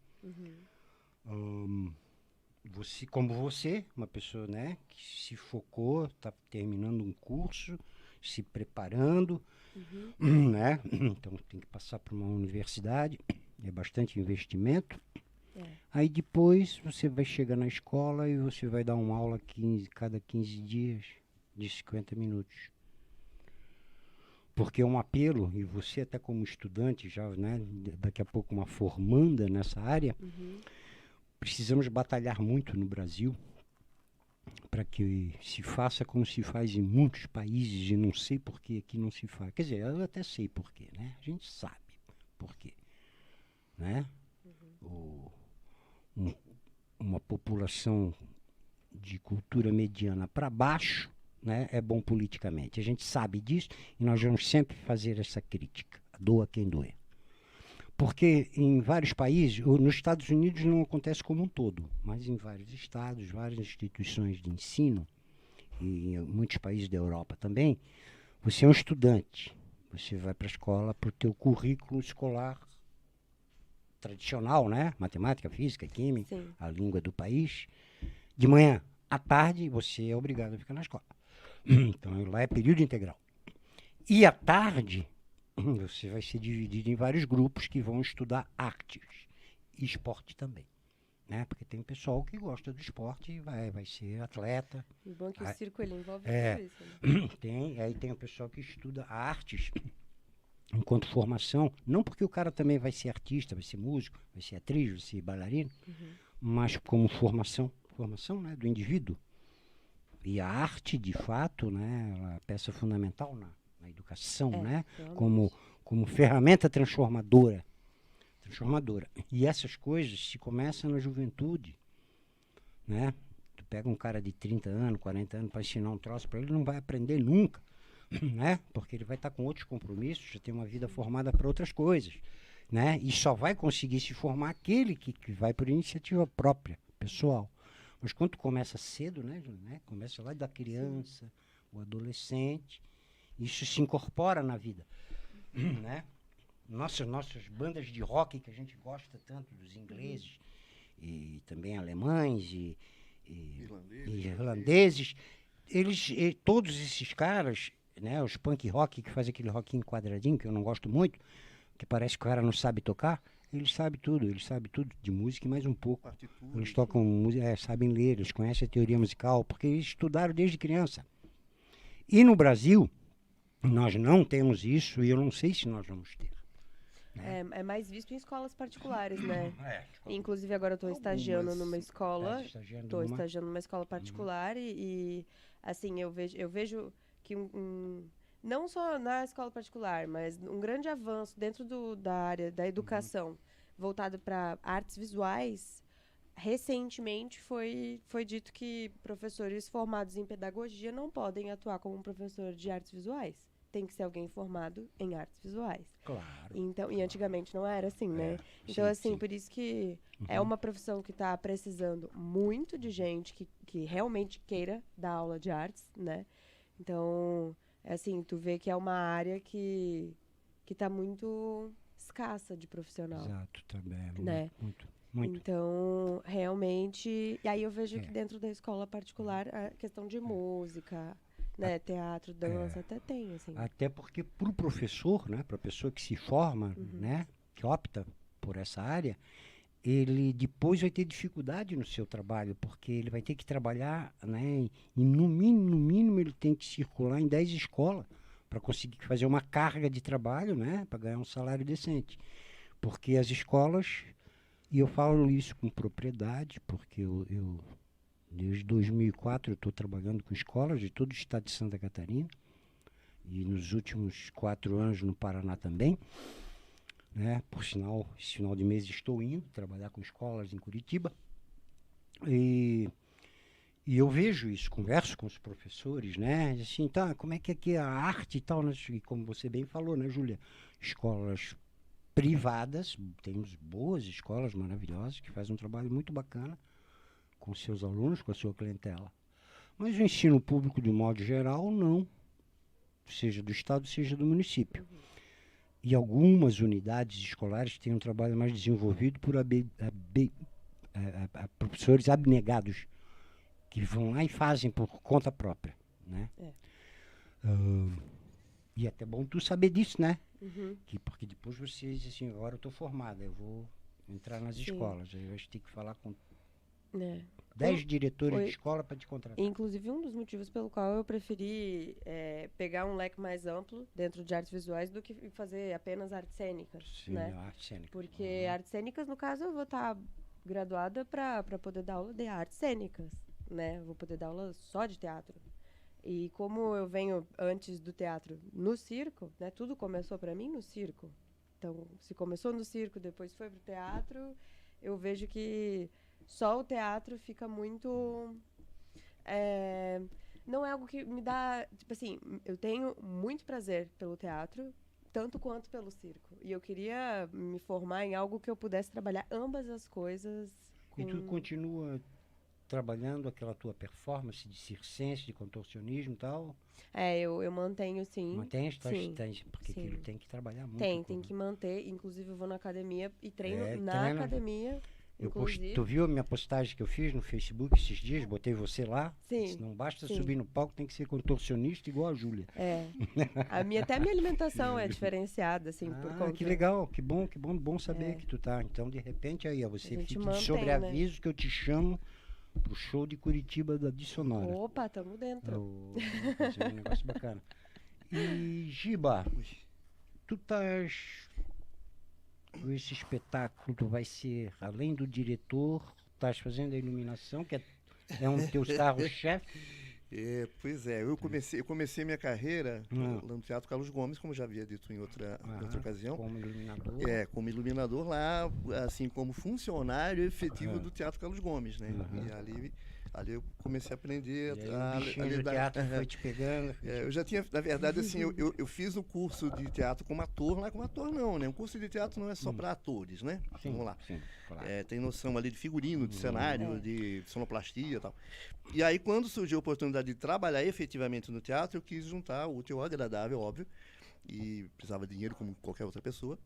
Você, uma pessoa, né, que se focou, está terminando um curso, se preparando, né? Então tem que passar por uma universidade, é bastante investimento. Aí depois você vai chegar na escola e você vai dar uma aula cada 15 dias, de 50 minutos. Porque é um apelo, e você até como estudante, já, né, daqui a pouco uma formanda nessa área, precisamos batalhar muito no Brasil para que se faça como se faz em muitos países, e não sei por que aqui não se faz. Quer dizer, eu até sei por quê, né? A gente sabe por quê, né? Uma população de cultura mediana para baixo, né, é bom politicamente. A gente sabe disso e nós vamos sempre fazer essa crítica. Doa quem doer. Porque em vários países, nos Estados Unidos não acontece como um todo, mas em vários estados, várias instituições de ensino, e em muitos países da Europa também, você é um estudante. Você vai para a escola para o teu currículo escolar tradicional, né? Matemática, física, química, Sim. a língua do país. De manhã à tarde, você é obrigado a ficar na escola. Então, lá é período integral. E à tarde, você vai ser dividido em vários grupos que vão estudar artes e esporte também. Né? Porque tem pessoal que gosta do esporte e vai ser atleta. E o bom é que o circo ele envolve tudo isso. Né? Aí tem o pessoal que estuda artes enquanto formação, não porque o cara também vai ser artista, vai ser músico, vai ser atriz, vai ser bailarino, mas como formação, né, do indivíduo. E a arte, de fato, né, ela é peça fundamental na educação, né, como ferramenta transformadora. E essas coisas se começam na juventude, né? Tu pega um cara de 30 anos, 40 anos para ensinar um troço para ele, não vai aprender nunca, né? Porque ele vai estar com outros compromissos, já tem uma vida formada para outras coisas, né? E só vai conseguir se formar aquele que vai por iniciativa própria, pessoal. Mas quando tu começa cedo, né? Começa lá da criança, o adolescente, isso se incorpora na vida, né? Nossas bandas de rock que a gente gosta tanto, dos ingleses e também alemães e irlandeses, todos esses caras, né, os punk rock que fazem aquele rockinho quadradinho, que eu não gosto muito, que parece que o cara não sabe tocar, eles sabem tudo de música e mais um pouco. Partitura. Eles tocam música, sabem ler, eles conhecem a teoria musical, porque eles estudaram desde criança. E no Brasil, nós não temos isso e eu não sei se nós vamos ter. É mais visto em escolas particulares, né? Inclusive agora eu estou estagiando numa escola. Estou estagiando numa escola particular e assim, eu vejo que não só na escola particular, mas um grande avanço dentro da área da educação voltado para artes visuais. Recentemente foi dito que professores formados em pedagogia não podem atuar como professor de artes visuais. Tem que ser alguém formado em artes visuais. Claro. Então, e antigamente não era assim, né? Então, sim. Por isso que é uma profissão que está precisando muito de gente que realmente queira dar aula de artes, né? Então, assim, tu vê que é uma área que está muito escassa de profissional. Exato, também. Né? Muito. Então, realmente... E aí eu vejo que dentro da escola particular, a questão de música... Né, teatro, dança, até tem, assim. Até porque para o professor, né, para a pessoa que se forma, né, que opta por essa área, ele depois vai ter dificuldade no seu trabalho, porque ele vai ter que trabalhar, né, e no mínimo ele tem que circular em 10 escolas para conseguir fazer uma carga de trabalho, né, para ganhar um salário decente. Porque as escolas, e eu falo isso com propriedade, porque eu desde 2004 eu estou trabalhando com escolas de todo o estado de Santa Catarina e nos últimos 4 anos no Paraná também, né? Por sinal, esse final de mês estou indo trabalhar com escolas em Curitiba e eu vejo isso, converso com os professores, né? Assim, tá, como é que aqui é a arte e tal, né? E como você bem falou, né, Júlia? Escolas privadas, temos boas escolas maravilhosas que fazem um trabalho muito bacana com seus alunos, com a sua clientela. Mas o ensino público, de modo geral, não. Seja do Estado, seja do município. E algumas unidades escolares têm um trabalho mais desenvolvido por professores abnegados, que vão lá e fazem por conta própria. Né? E é até bom tu saber disso, né? Porque depois você diz assim, agora eu estou formada, eu vou entrar nas escolas. Aí eu acho que tem que falar com 10 diretores de escola para te contratar. Inclusive, um dos motivos pelo qual eu preferi pegar um leque mais amplo dentro de artes visuais do que fazer apenas artes cênicas. Sim, né? Artes cênicas. Porque artes cênicas, no caso, eu vou estar graduada para poder dar aula de artes cênicas. Né? Eu vou poder dar aula só de teatro. E como eu venho antes do teatro no circo, né? Tudo começou para mim no circo. Então, se começou no circo, depois foi pro teatro, eu vejo que só o teatro fica muito... não é algo que me dá... Tipo assim, eu tenho muito prazer pelo teatro, tanto quanto pelo circo. E eu queria me formar em algo que eu pudesse trabalhar ambas as coisas. E tu continua trabalhando aquela tua performance de circense, de contorcionismo e tal? Eu mantenho, sim. Mantém? Sim. Porque Sim. aquilo tem que trabalhar muito. Tem que manter. Inclusive, eu vou na academia e treino academia. Tu viu a minha postagem que eu fiz no Facebook esses dias? Botei você lá. Sim. Não basta subir no palco, tem que ser contorcionista igual a Júlia. Até a minha alimentação é diferenciada, assim, por conta. Que legal, que bom saber que tu tá. Então, de repente, aí, você fica de sobreaviso, né? Que eu te chamo pro show de Curitiba da Dissonora. Opa, tamo dentro. Vai ser um negócio bacana. E, Giba, tu estás... Esse espetáculo tu vai ser, além do diretor, estás fazendo a iluminação, que é um teu carro-chefe. Pois é, eu comecei minha carreira no Teatro Carlos Gomes, como já havia dito em outra ocasião. Como iluminador. Como iluminador lá, assim, como funcionário efetivo do Teatro Carlos Gomes, né? E ali eu comecei a aprender a lidar. O teatro foi te pegando. Eu já tinha, na verdade, assim, eu fiz o curso de teatro como ator, lá como ator não, né? O curso de teatro não é só para atores, né? Sim, vamos lá. Sim, claro. Tem noção ali de figurino, de cenário, de sonoplastia e tal. E aí, quando surgiu a oportunidade de trabalhar efetivamente no teatro, eu quis juntar o útil ao agradável, óbvio, e precisava de dinheiro como qualquer outra pessoa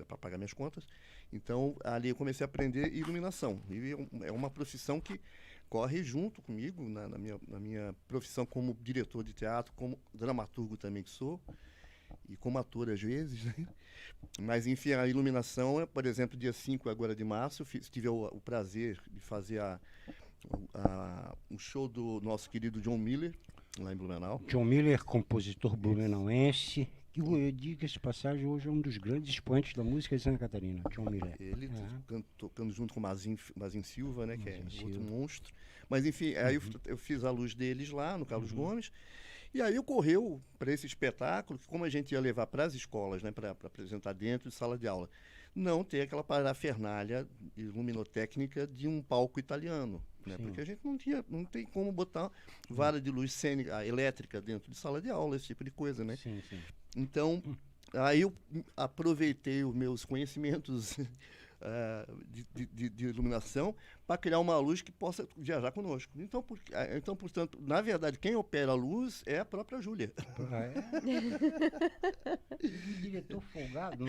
para pagar minhas contas. Então, ali eu comecei a aprender iluminação. E é uma profissão que corre junto comigo na minha profissão como diretor de teatro, como dramaturgo também que sou, e como ator às vezes, né? Mas, enfim, a iluminação, por exemplo, dia 5 agora de março, tive o prazer de fazer um show do nosso querido John Miller, lá em Blumenau. John Miller, compositor blumenauense, que eu digo que esse passagem hoje é um dos grandes expoentes da música de Santa Catarina, John Miller. Ele tocando junto com o Mazinho Silva, né, que é outro monstro. Mas, enfim, aí eu fiz a luz deles lá no Carlos Gomes. E aí ocorreu para esse espetáculo, que como a gente ia levar para as escolas, né, para apresentar dentro de sala de aula, não ter aquela parafernália luminotécnica de um palco italiano. Né? Porque a gente não tem como botar vara de luz cênica, elétrica dentro de sala de aula, esse tipo de coisa, né? Sim. Então, aí eu aproveitei os meus conhecimentos de iluminação para criar uma luz que possa viajar conosco. Então, portanto, na verdade, quem opera a luz é a própria Júlia. Diretor folgado.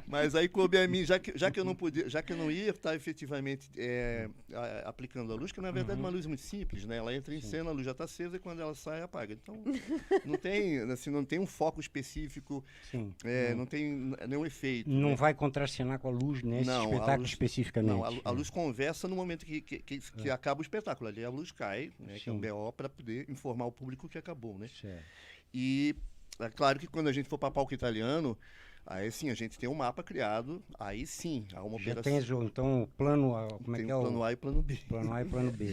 Mas aí coube a mim, já que eu não podia, já que eu não ia estar efetivamente aplicando a luz, que na verdade é uma luz muito simples, né? Ela entra em cena, a luz já está acesa e quando ela sai, apaga. Então, não tem um foco específico, não tem nenhum efeito. Não, né? Vai contracenar com a luz nesse espetáculo especificamente. Não, a luz conversa no momento que acaba o espetáculo. Ali a luz cai, né, que é um BO, para poder informar o público que acabou, né? Certo. E é claro que quando a gente for para palco italiano, aí sim, a gente tem um mapa criado, aí sim, há uma operação. Já tem então o plano, como tem é que é? Plano A e plano B. Plano A e plano B.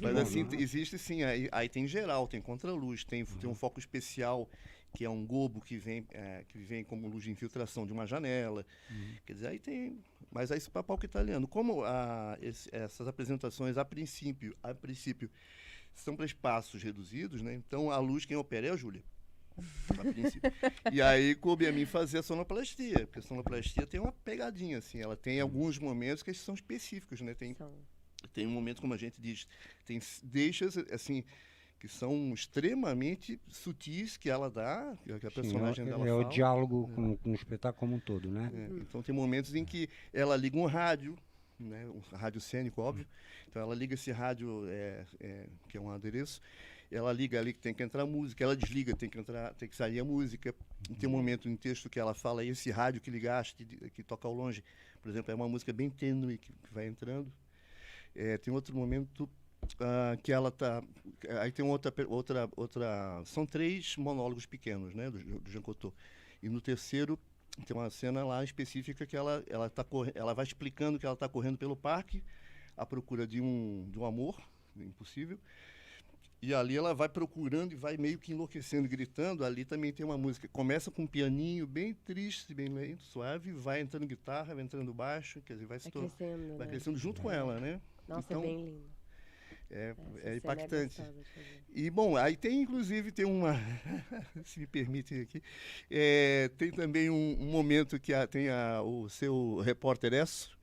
Mas assim, existe sim, aí tem geral, tem contraluz, tem um foco especial, que é um gobo que vem como luz de infiltração de uma janela. Quer dizer, aí tem... Mas aí para palco italiano, como essas apresentações, a princípio, são para espaços reduzidos, né? Então a luz quem opera é a Júlia. A princípio. E aí coube a mim fazer a sonoplastia, porque a sonoplastia tem uma pegadinha, assim, ela tem alguns momentos que são específicos, né? Tem um momento, como a gente diz, tem deixas, assim, que são extremamente sutis que ela dá, que a personagem dela fala. É o diálogo com o espetáculo como um todo, né? Então tem momentos em que ela liga um rádio, né, um rádio cênico, óbvio. Então ela liga esse rádio, que é um adereço, ela liga ali que tem que entrar música, ela desliga, tem que sair a música. Tem um momento em texto que ela fala, esse rádio que ligaste, que toca ao longe, por exemplo, é uma música bem tênue que vai entrando. Tem outro momento que ela tá... Aí tem outra... São 3 monólogos pequenos, né, do Jean Cocteau. E no terceiro tem uma cena lá específica que ela vai explicando que ela está correndo pelo parque à procura de um amor impossível. E ali ela vai procurando e vai meio que enlouquecendo, gritando. Ali também tem uma música. Começa com um pianinho bem triste, bem lento, suave. Vai entrando guitarra, vai entrando baixo. Quer dizer, vai crescendo junto com ela, né? Nossa, então, é bem lindo. É impactante. E, bom, aí inclusive, tem uma... se me permitem aqui. Tem também um momento que tem o seu repórter Esso,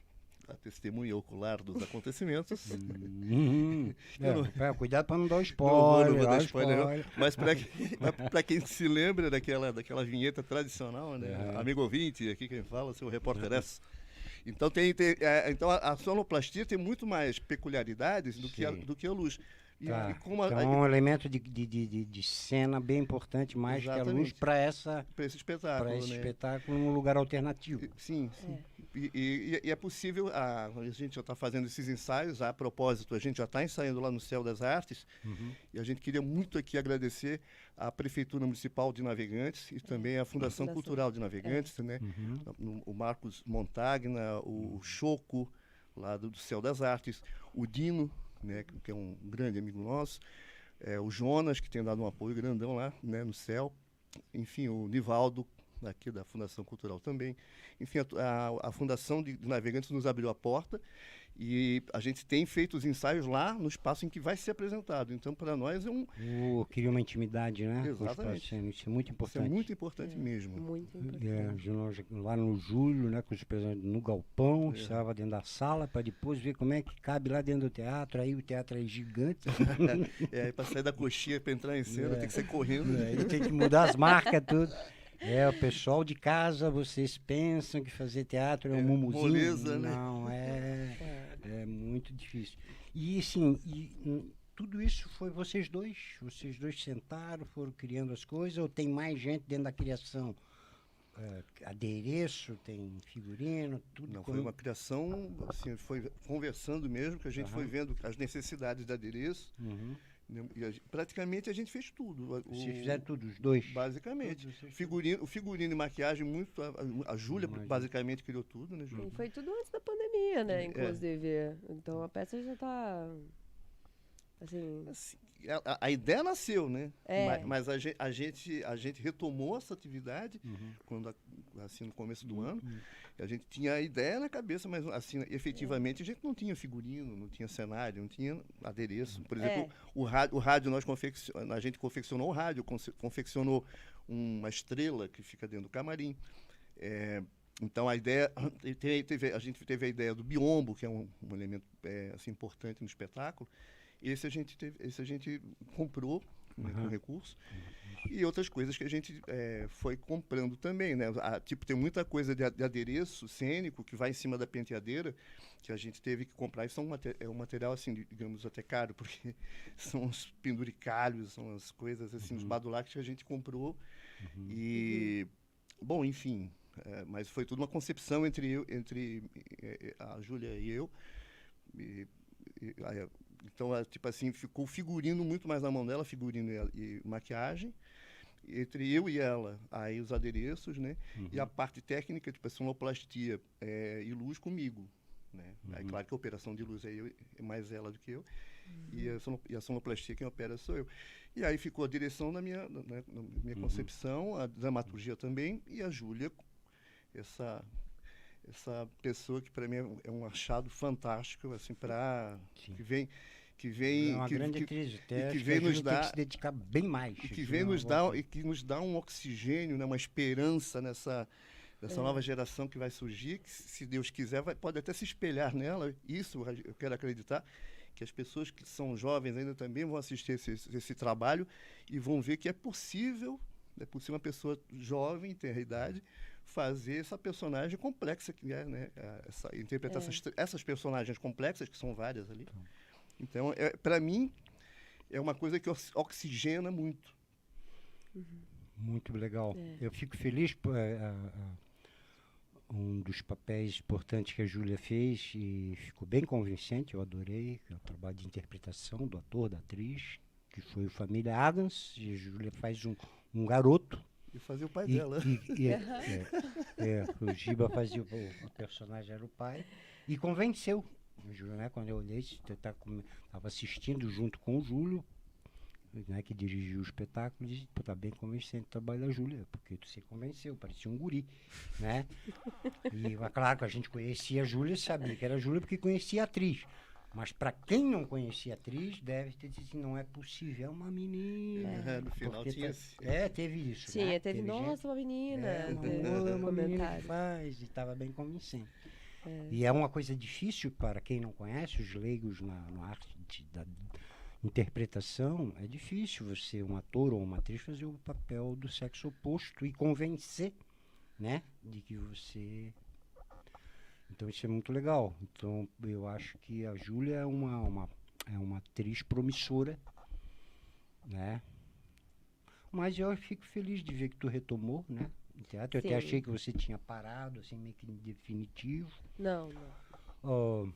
a testemunha ocular dos acontecimentos. Cuidado para não dar spoiler. Não vou dar spoiler, não. Mas para quem se lembra daquela vinheta tradicional, né? Amigo ouvinte, aqui quem fala, seu repórter Esso. Então, então a sonoplastia tem muito mais peculiaridades do que a luz. É um elemento de cena bem importante, mais que a luz, para esse espetáculo num lugar alternativo. Sim. E é possível, a gente já está fazendo esses ensaios, a propósito, a gente já está ensaiando lá no Céu das Artes, e a gente queria muito aqui agradecer à Prefeitura Municipal de Navegantes e também à Fundação Cultural de Navegantes, né? O Marcos Montagna, o Choco, lá do Céu das Artes, o Dino, né, que é um grande amigo nosso, o Jonas, que tem dado um apoio grandão lá, né, no céu, enfim, o Nivaldo, aqui da Fundação Cultural também. Enfim, a Fundação de Navegantes nos abriu a porta e a gente tem feito os ensaios lá no espaço em que vai ser apresentado. Então, para nós é cria uma intimidade, né? Exatamente. Isso é muito importante. Isso é muito importante mesmo. Muito importante. Lá no julho, né, com os presentes no galpão, estava dentro da sala para depois ver como é que cabe lá dentro do teatro. Aí o teatro é gigante. Aí para sair da coxinha, para entrar em cena, tem que ser correndo. Aí tem que mudar as marcas, tudo. O pessoal de casa, vocês pensam que fazer teatro é um mumuzinho? Moleza, né? Não, é muito difícil. E assim, tudo isso foi vocês dois sentaram, foram criando as coisas, ou tem mais gente dentro da criação? Adereço, tem figurino, tudo? Não, foi uma criação, assim, foi conversando mesmo, que a gente foi vendo as necessidades de adereço. E praticamente a gente fez tudo. Vocês fizeram tudo, os dois? Basicamente. O figurino e maquiagem, muito. A Júlia basicamente criou tudo, né, Júlia? Foi tudo antes da pandemia, né, inclusive. Então a peça já está. Assim, a ideia nasceu, né? Mas a gente retomou essa atividade assim, no começo do ano. A gente tinha a ideia na cabeça, mas assim, efetivamente a gente não tinha figurino, não tinha cenário, não tinha adereço. Por exemplo, o rádio a gente confeccionou o rádio, confeccionou uma estrela que fica dentro do camarim. Então a ideia, a gente teve a ideia do biombo, que é um elemento assim, importante no espetáculo. Esse a gente comprou, né, com recurso. E outras coisas que a gente foi comprando também, né? Tipo, tem muita coisa de adereço cênico que vai em cima da penteadeira que a gente teve que comprar. Isso é um material, assim, digamos, até caro, porque são os penduricalhos, são as coisas, assim, os badulaques que a gente comprou. E, bom, enfim, mas foi tudo uma concepção entre a Júlia e eu. Então, tipo assim, ficou o figurino muito mais na mão dela, figurino e maquiagem, entre eu e ela, aí os adereços, né? E a parte técnica, tipo, a sonoplastia e luz comigo, né? Aí, claro que a operação de luz é mais ela do que eu, e a sonoplastia quem opera sou eu. E aí ficou a direção na minha concepção, a dramaturgia também, e a Júlia, essa pessoa que para mim é um achado fantástico, assim, que vem é uma grande atriz, que vem nos dar, tem que se dedicar bem mais, que vem nos dar um oxigênio, né, uma esperança nessa nova geração que vai surgir, que, se Deus quiser, pode até se espelhar nela. Isso eu quero acreditar, que as pessoas que são jovens ainda também vão assistir esse trabalho e vão ver que é possível uma pessoa jovem, ter a idade, fazer essa personagem complexa que é, né? Interpretar essas personagens complexas, que são várias ali. Então, para mim, é uma coisa que oxigena muito. Muito legal. Eu fico feliz por um dos papéis importantes que a Júlia fez e ficou bem convincente, eu adorei, é o trabalho de interpretação do ator, da atriz, que foi o Família Adams, e a Júlia faz um garoto. E fazia o pai dela. O Giba fazia o personagem, era o pai, e convenceu. Júlio, né? Quando eu olhei, estava assistindo junto com o Júlio, né, que dirigiu o espetáculo, e disse, pô, tá bem convencente o trabalho da Júlia, porque tu se convenceu, parecia um guri, né? E claro que a gente conhecia a Júlia, sabia que era a Júlia porque conhecia a atriz. Mas para quem não conhecia a atriz, deve ter dito assim, não é possível, é uma menina. No final tinha... Teve isso, Tinha, né? teve nossa, uma menina. Uma menina que faz, e estava bem convincente. E é uma coisa difícil para quem não conhece, os leigos na arte da interpretação, é difícil você, um ator ou uma atriz, fazer o papel do sexo oposto e convencer, né, de que você... Então isso é muito legal. Então eu acho que a Júlia é uma atriz promissora, né? Mas eu fico feliz de ver que tu retomou, né? O teatro. Eu até achei que você tinha parado, assim, meio que em definitivo. Não, não.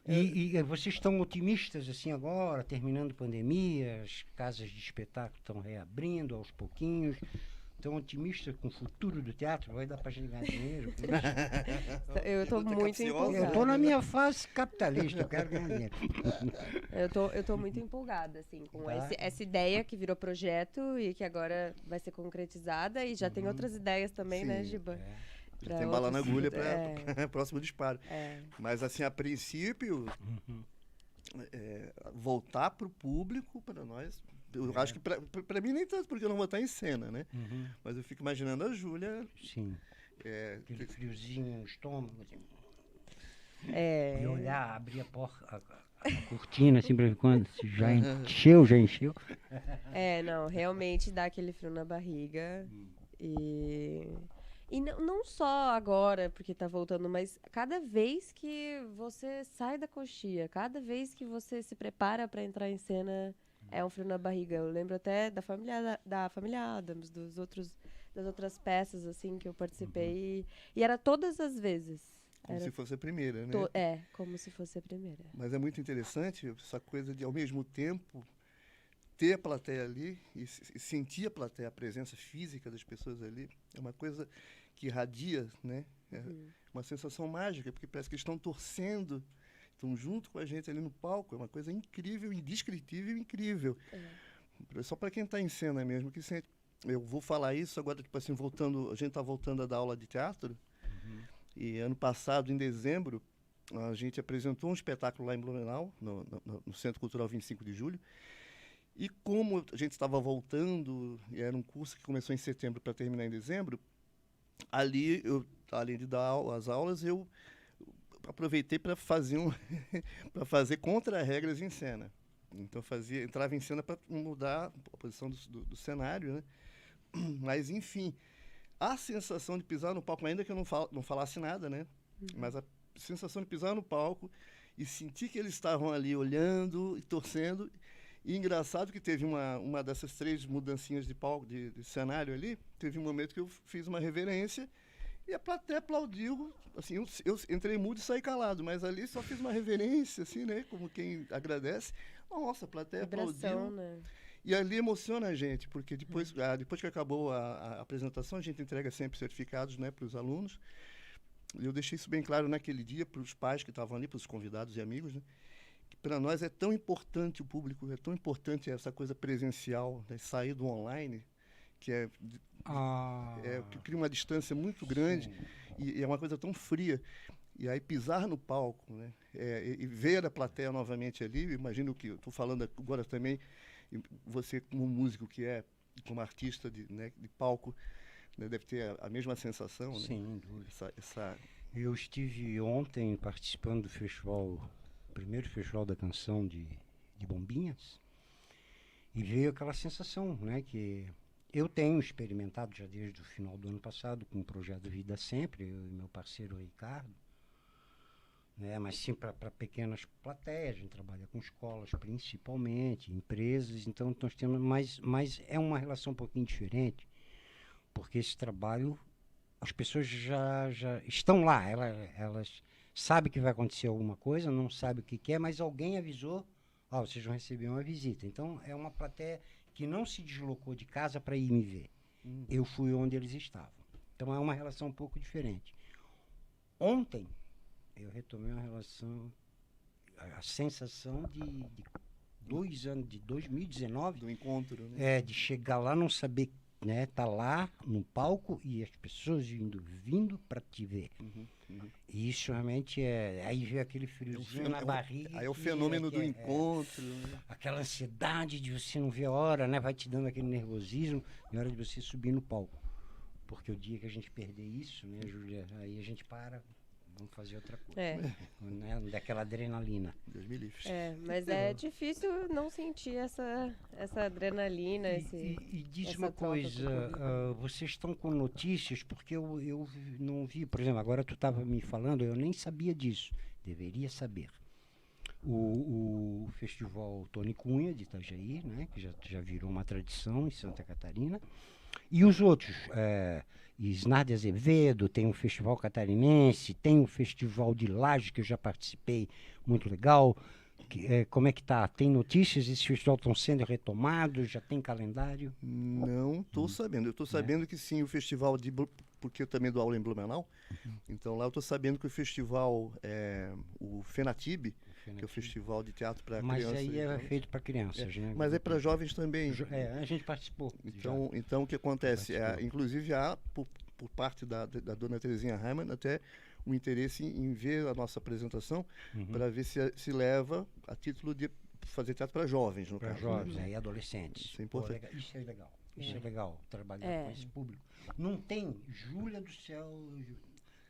E vocês estão otimistas, assim, agora, terminando a pandemia, as casas de espetáculo estão reabrindo aos pouquinhos. Estão otimistas com o futuro do teatro? Vai dar para gente ganhar dinheiro? Eu estou muito empolgada. Eu estou na minha fase capitalista, eu quero ganhar dinheiro. Eu tô muito empolgada, assim, com essa ideia que virou projeto e que agora vai ser concretizada. E já tem outras ideias também, né, Giba? Já tem bala na agulha para próximo disparo. Mas, assim, a princípio, voltar para o público, para nós... Eu acho que para mim nem tanto, porque eu não vou estar em cena, né? Mas eu fico imaginando a Júlia... Sim. Aquele friozinho no estômago, assim. E olhar, abrir a porta, a cortina, assim, para quando já encheu. Não, realmente dá aquele frio na barriga. E não só agora, porque tá voltando, mas cada vez que você sai da coxia, cada vez que você se prepara para entrar em cena... É um frio na barriga. Eu lembro até da família Addams, das outras peças assim que eu participei. E era todas as vezes. Como se fosse a primeira, né? Como se fosse a primeira. Mas é muito interessante essa coisa de, ao mesmo tempo, ter a plateia ali e sentir a plateia, a presença física das pessoas ali. É uma coisa que irradia, né? É uma sensação mágica, porque parece que eles estão torcendo, estão junto com a gente ali no palco. É uma coisa incrível, indescritível, incrível. Só para quem está em cena mesmo que sente. Eu vou falar isso agora, tipo assim, a gente está voltando a dar aula de teatro. E ano passado, em dezembro, a gente apresentou um espetáculo lá em Blumenau, no Centro Cultural 25 de Julho. E como a gente estava voltando, e era um curso que começou em setembro para terminar em dezembro, ali, além de dar as aulas, eu aproveitei para fazer para fazer contra-regras em cena. Então entrava em cena para mudar a posição do cenário, né? Mas, enfim, a sensação de pisar no palco, ainda que eu não falasse nada, né? Mas a sensação de pisar no palco e sentir que eles estavam ali olhando e torcendo. E engraçado que teve uma dessas 3 mudancinhas de palco, de cenário ali, teve um momento que eu fiz uma reverência e a plateia aplaudiu. Assim, eu entrei mudo e saí calado, mas ali só fiz uma reverência, assim, né? Como quem agradece. Nossa, a plateia aplaudiu. Né? E ali emociona a gente, porque depois que acabou a apresentação, a gente entrega sempre certificados, né, para os alunos. E eu deixei isso bem claro naquele dia para os pais que estavam ali, para os convidados e amigos, né? Para nós é tão importante o público, é tão importante essa coisa presencial, né, sair do online, que que cria uma distância muito grande e é uma coisa tão fria. E aí pisar no palco, né, e ver a plateia novamente ali, imagino que eu estou falando agora também, você como músico que como artista de palco, né, deve ter a mesma sensação. Sem né? dúvida. Essa... Eu estive ontem participando do primeiro festival da canção de Bombinhas, e veio aquela sensação, né, que eu tenho experimentado já desde o final do ano passado com o projeto Vida Sempre, eu e meu parceiro Ricardo, né, mas sim para pequenas plateias. A gente trabalha com escolas principalmente, empresas, então nós temos, mas é uma relação um pouquinho diferente, porque esse trabalho, as pessoas já estão lá, elas sabem que vai acontecer alguma coisa, não sabem o que é, mas alguém avisou, vocês vão receber uma visita. Então é uma plateia que não se deslocou de casa para ir me ver. Eu fui onde eles estavam. Então é uma relação um pouco diferente. Ontem eu retomei uma relação, a sensação de 2 anos, de 2019. Do encontro, né? De chegar lá, não saber né, tá lá no palco e as pessoas vindo para te ver. E isso realmente aí vem aquele friozinho na barriga. Aí é o fenômeno do encontro. Né? Aquela ansiedade de você não ver a hora, né? Vai te dando aquele nervosismo na hora de você subir no palco. Porque o dia que a gente perder isso, né, Júlia, aí a gente para, vamos fazer outra coisa. Né? Daquela adrenalina. Deus me livre. Mas é difícil não sentir essa adrenalina. E diz uma coisa, vocês estão com notícias, porque eu não vi, por exemplo, agora tu estava me falando, eu nem sabia disso, deveria saber. O Festival Tony Cunha, de Itajaí, né, que já virou uma tradição em Santa Catarina, e os outros, Isnarde Azevedo, tem o Festival Catarinense, tem o Festival de Laje, que eu já participei, muito legal. Como é que tá? Tem notícias? Esses festivais estão sendo retomados? Já tem calendário? Não estou sabendo. Eu estou sabendo que sim, o festival porque eu também dou aula em Blumenau. Então lá eu estou sabendo que o festival, o FENATIB, que é o Festival de Teatro para Crianças. Mas aí é feito para crianças, né? Mas é para jovens também. A gente participou. Então o que acontece? Inclusive há, por parte da dona Terezinha Heimann, até o interesse em ver a nossa apresentação para ver se leva a título de fazer teatro para jovens, no caso. Para jovens, e adolescentes. Isso é importante. Isso é legal. Isso é legal, trabalhar com esse público. Não tem, Júlia do céu...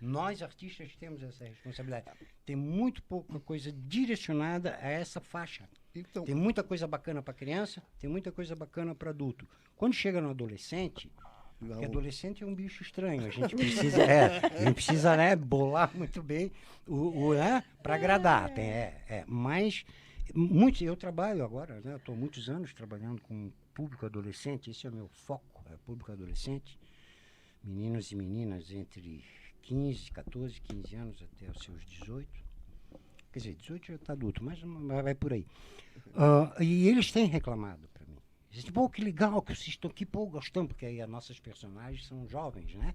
Nós, artistas, temos essa responsabilidade. Tem muito pouca coisa direcionada a essa faixa. Então, tem muita coisa bacana para criança, tem muita coisa bacana para adulto. Quando chega no adolescente, porque adolescente é um bicho estranho, a gente precisa né, bolar muito bem para agradar. Mas eu trabalho agora, né, estou há muitos anos trabalhando com público adolescente, esse é o meu foco, público adolescente, meninos e meninas entre 14, 15 anos até os seus 18. Quer dizer, 18 já está adulto, mas vai por aí. E eles têm reclamado para mim. Dizem, pô, que legal que vocês estão aqui, pô, gostando, porque aí as nossas personagens são jovens, né?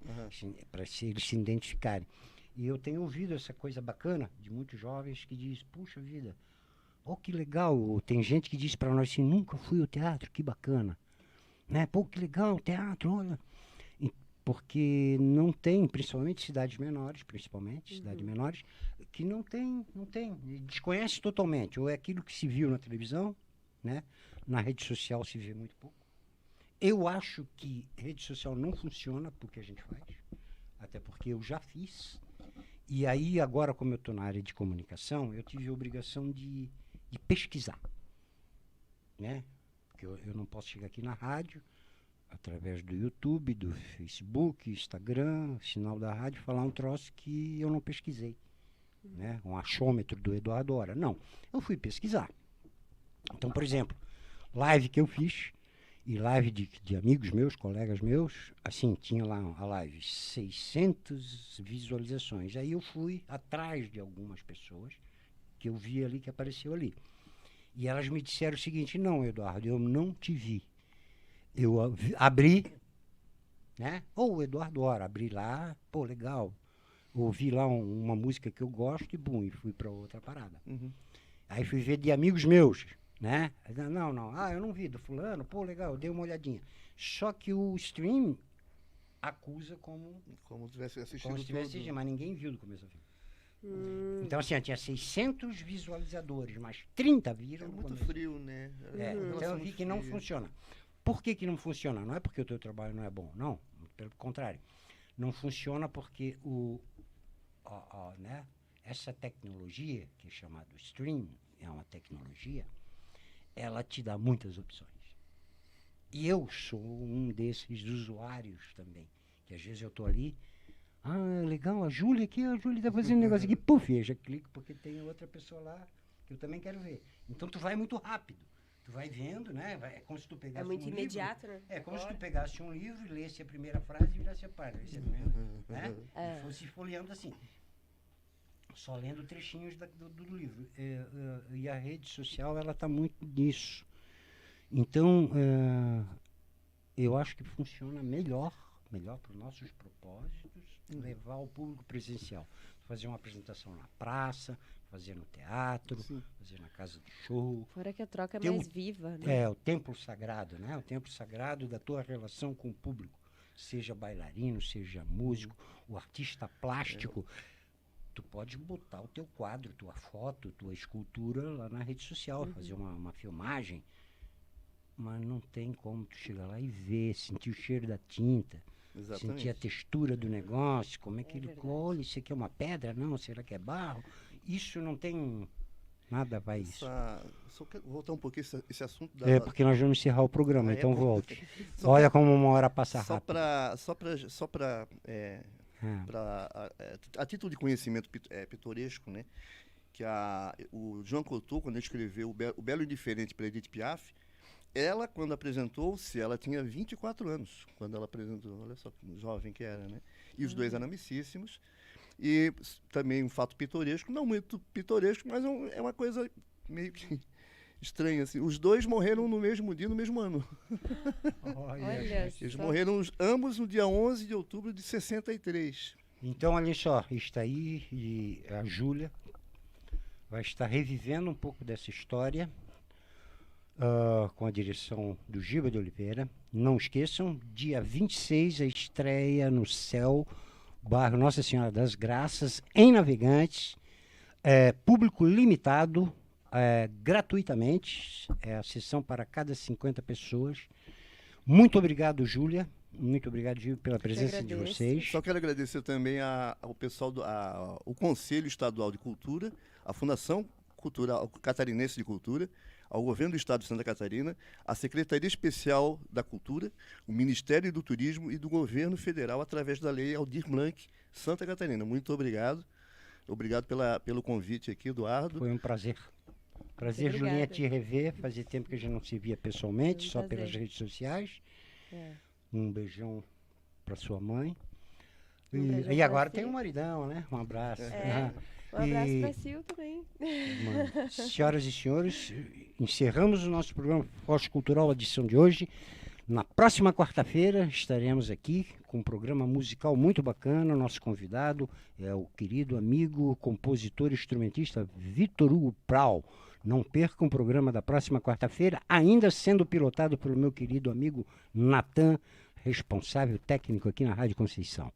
Para eles se identificarem. E eu tenho ouvido essa coisa bacana de muitos jovens que dizem, puxa vida, oh, que legal. Tem gente que diz para nós assim, nunca fui ao teatro, que bacana. Né? Pô, que legal, teatro, olha... Porque não tem, principalmente cidades menores, que não tem, desconhece totalmente. Ou é aquilo que se viu na televisão, né? Na rede social se vê muito pouco. Eu acho que rede social não funciona porque a gente faz, até porque eu já fiz. E aí agora, como eu estou na área de comunicação, eu tive a obrigação de pesquisar, né? Porque eu não posso chegar aqui na rádio, através do YouTube, do Facebook, Instagram, sinal da rádio, falar um troço que eu não pesquisei. Né? Um achômetro do Eduardo Hora. Não, eu fui pesquisar. Então, por exemplo, live que eu fiz, e live de amigos meus, colegas meus, assim, tinha lá a live 600 visualizações. Aí eu fui atrás de algumas pessoas que eu vi ali, que apareceu ali. E elas me disseram o seguinte, não, Eduardo, eu não te vi. Eu abri, né? O Eduardo Hora, abri lá, pô, legal. Ouvi lá uma música que eu gosto e fui para outra parada. Aí fui ver de amigos meus, né? Não, eu não vi do fulano, pô, legal, eu dei uma olhadinha. Só que o stream acusa como tivesse assistido, mas ninguém viu do começo ao fim. Então, assim, tinha 600 visualizadores, mas 30 viram. É muito frio, né? Então eu vi que não funciona. Por que não funciona? Não é porque o teu trabalho não é bom, não. Pelo contrário. Não funciona porque né, essa tecnologia, que é chamada stream, é uma tecnologia, ela te dá muitas opções. E eu sou um desses usuários também, que às vezes eu estou ali, legal, a Júlia está fazendo um negócio aqui, puf, eu já clico porque tem outra pessoa lá que eu também quero ver. Então tu vai muito rápido. Tu vai vendo, né? É como se tu pegasse um livro. É muito imediato, né? É como se tu pegasse um livro e lesse a primeira frase e virasse a página. Né? E fosse folheando assim. Só lendo trechinhos do livro. E a rede social, ela está muito nisso. Então, eu acho que funciona melhor para os nossos propósitos, levar o público presencial. Fazer uma apresentação na praça, fazer no teatro, fazer na casa do show. Fora que a troca é mais viva, né? É, o templo sagrado, né? O templo sagrado da tua relação com o público. Seja bailarino, seja músico, o artista plástico. Tu pode botar o teu quadro, tua foto, tua escultura lá na rede social, fazer uma filmagem. Mas não tem como tu chegar lá e ver, sentir o cheiro da tinta. Exatamente. Sentir a textura do negócio, como é que ele... Olha, isso aqui é uma pedra? Não, será que é barro? Isso não tem... Nada vai isso. Só quero voltar um pouquinho esse assunto. Porque nós vamos encerrar o programa, então volte. Olha como uma hora passa rápido. Só para a título de conhecimento pitoresco, né? Que o Jean Cocteau, quando ele escreveu O Belo Indiferente para Edith Piaf, ela, quando apresentou-se, ela tinha 24 anos, quando ela apresentou. Olha só que jovem que era, né? E os dois eram amicíssimos. E também um fato pitoresco, não muito pitoresco, mas é uma coisa meio que estranha, assim. Os dois morreram no mesmo dia, no mesmo ano. Olha Eles morreram ambos no dia 11 de outubro de 63. Então, olha só, está aí e a Júlia vai estar revivendo um pouco dessa história com a direção do Giba de Oliveira. Não esqueçam, dia 26, a estreia no Céu, bairro Nossa Senhora das Graças, em Navegantes, público limitado, gratuitamente, a sessão para cada 50 pessoas. Muito obrigado, Júlia. Muito obrigado, Gil, pela presença de vocês. Só quero agradecer também ao pessoal o Conselho Estadual de Cultura, a Fundação Cultural Catarinense de Cultura, ao Governo do Estado de Santa Catarina, a Secretaria Especial da Cultura, o Ministério do Turismo e do Governo Federal, através da Lei Aldir Blanc, Santa Catarina. Muito obrigado. Obrigado pelo convite aqui, Eduardo. Foi um prazer. Prazer, Julinha, te rever. Fazia tempo que a gente não se via pessoalmente, só pelas redes sociais. Um beijão para sua mãe. E agora tem um maridão, né? Um abraço. Um abraço para Sil também. Senhoras e senhores, encerramos o nosso programa Foz Cultural, edição de hoje. Na próxima quarta-feira estaremos aqui com um programa musical muito bacana. Nosso convidado é o querido amigo, compositor e instrumentista Vitor Hugo Prau. Não percam o programa da próxima quarta-feira, ainda sendo pilotado pelo meu querido amigo Natan, responsável técnico aqui na Rádio Conceição.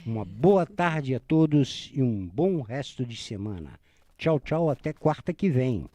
Uma boa tarde a todos e um bom resto de semana. Tchau, tchau, até quarta que vem.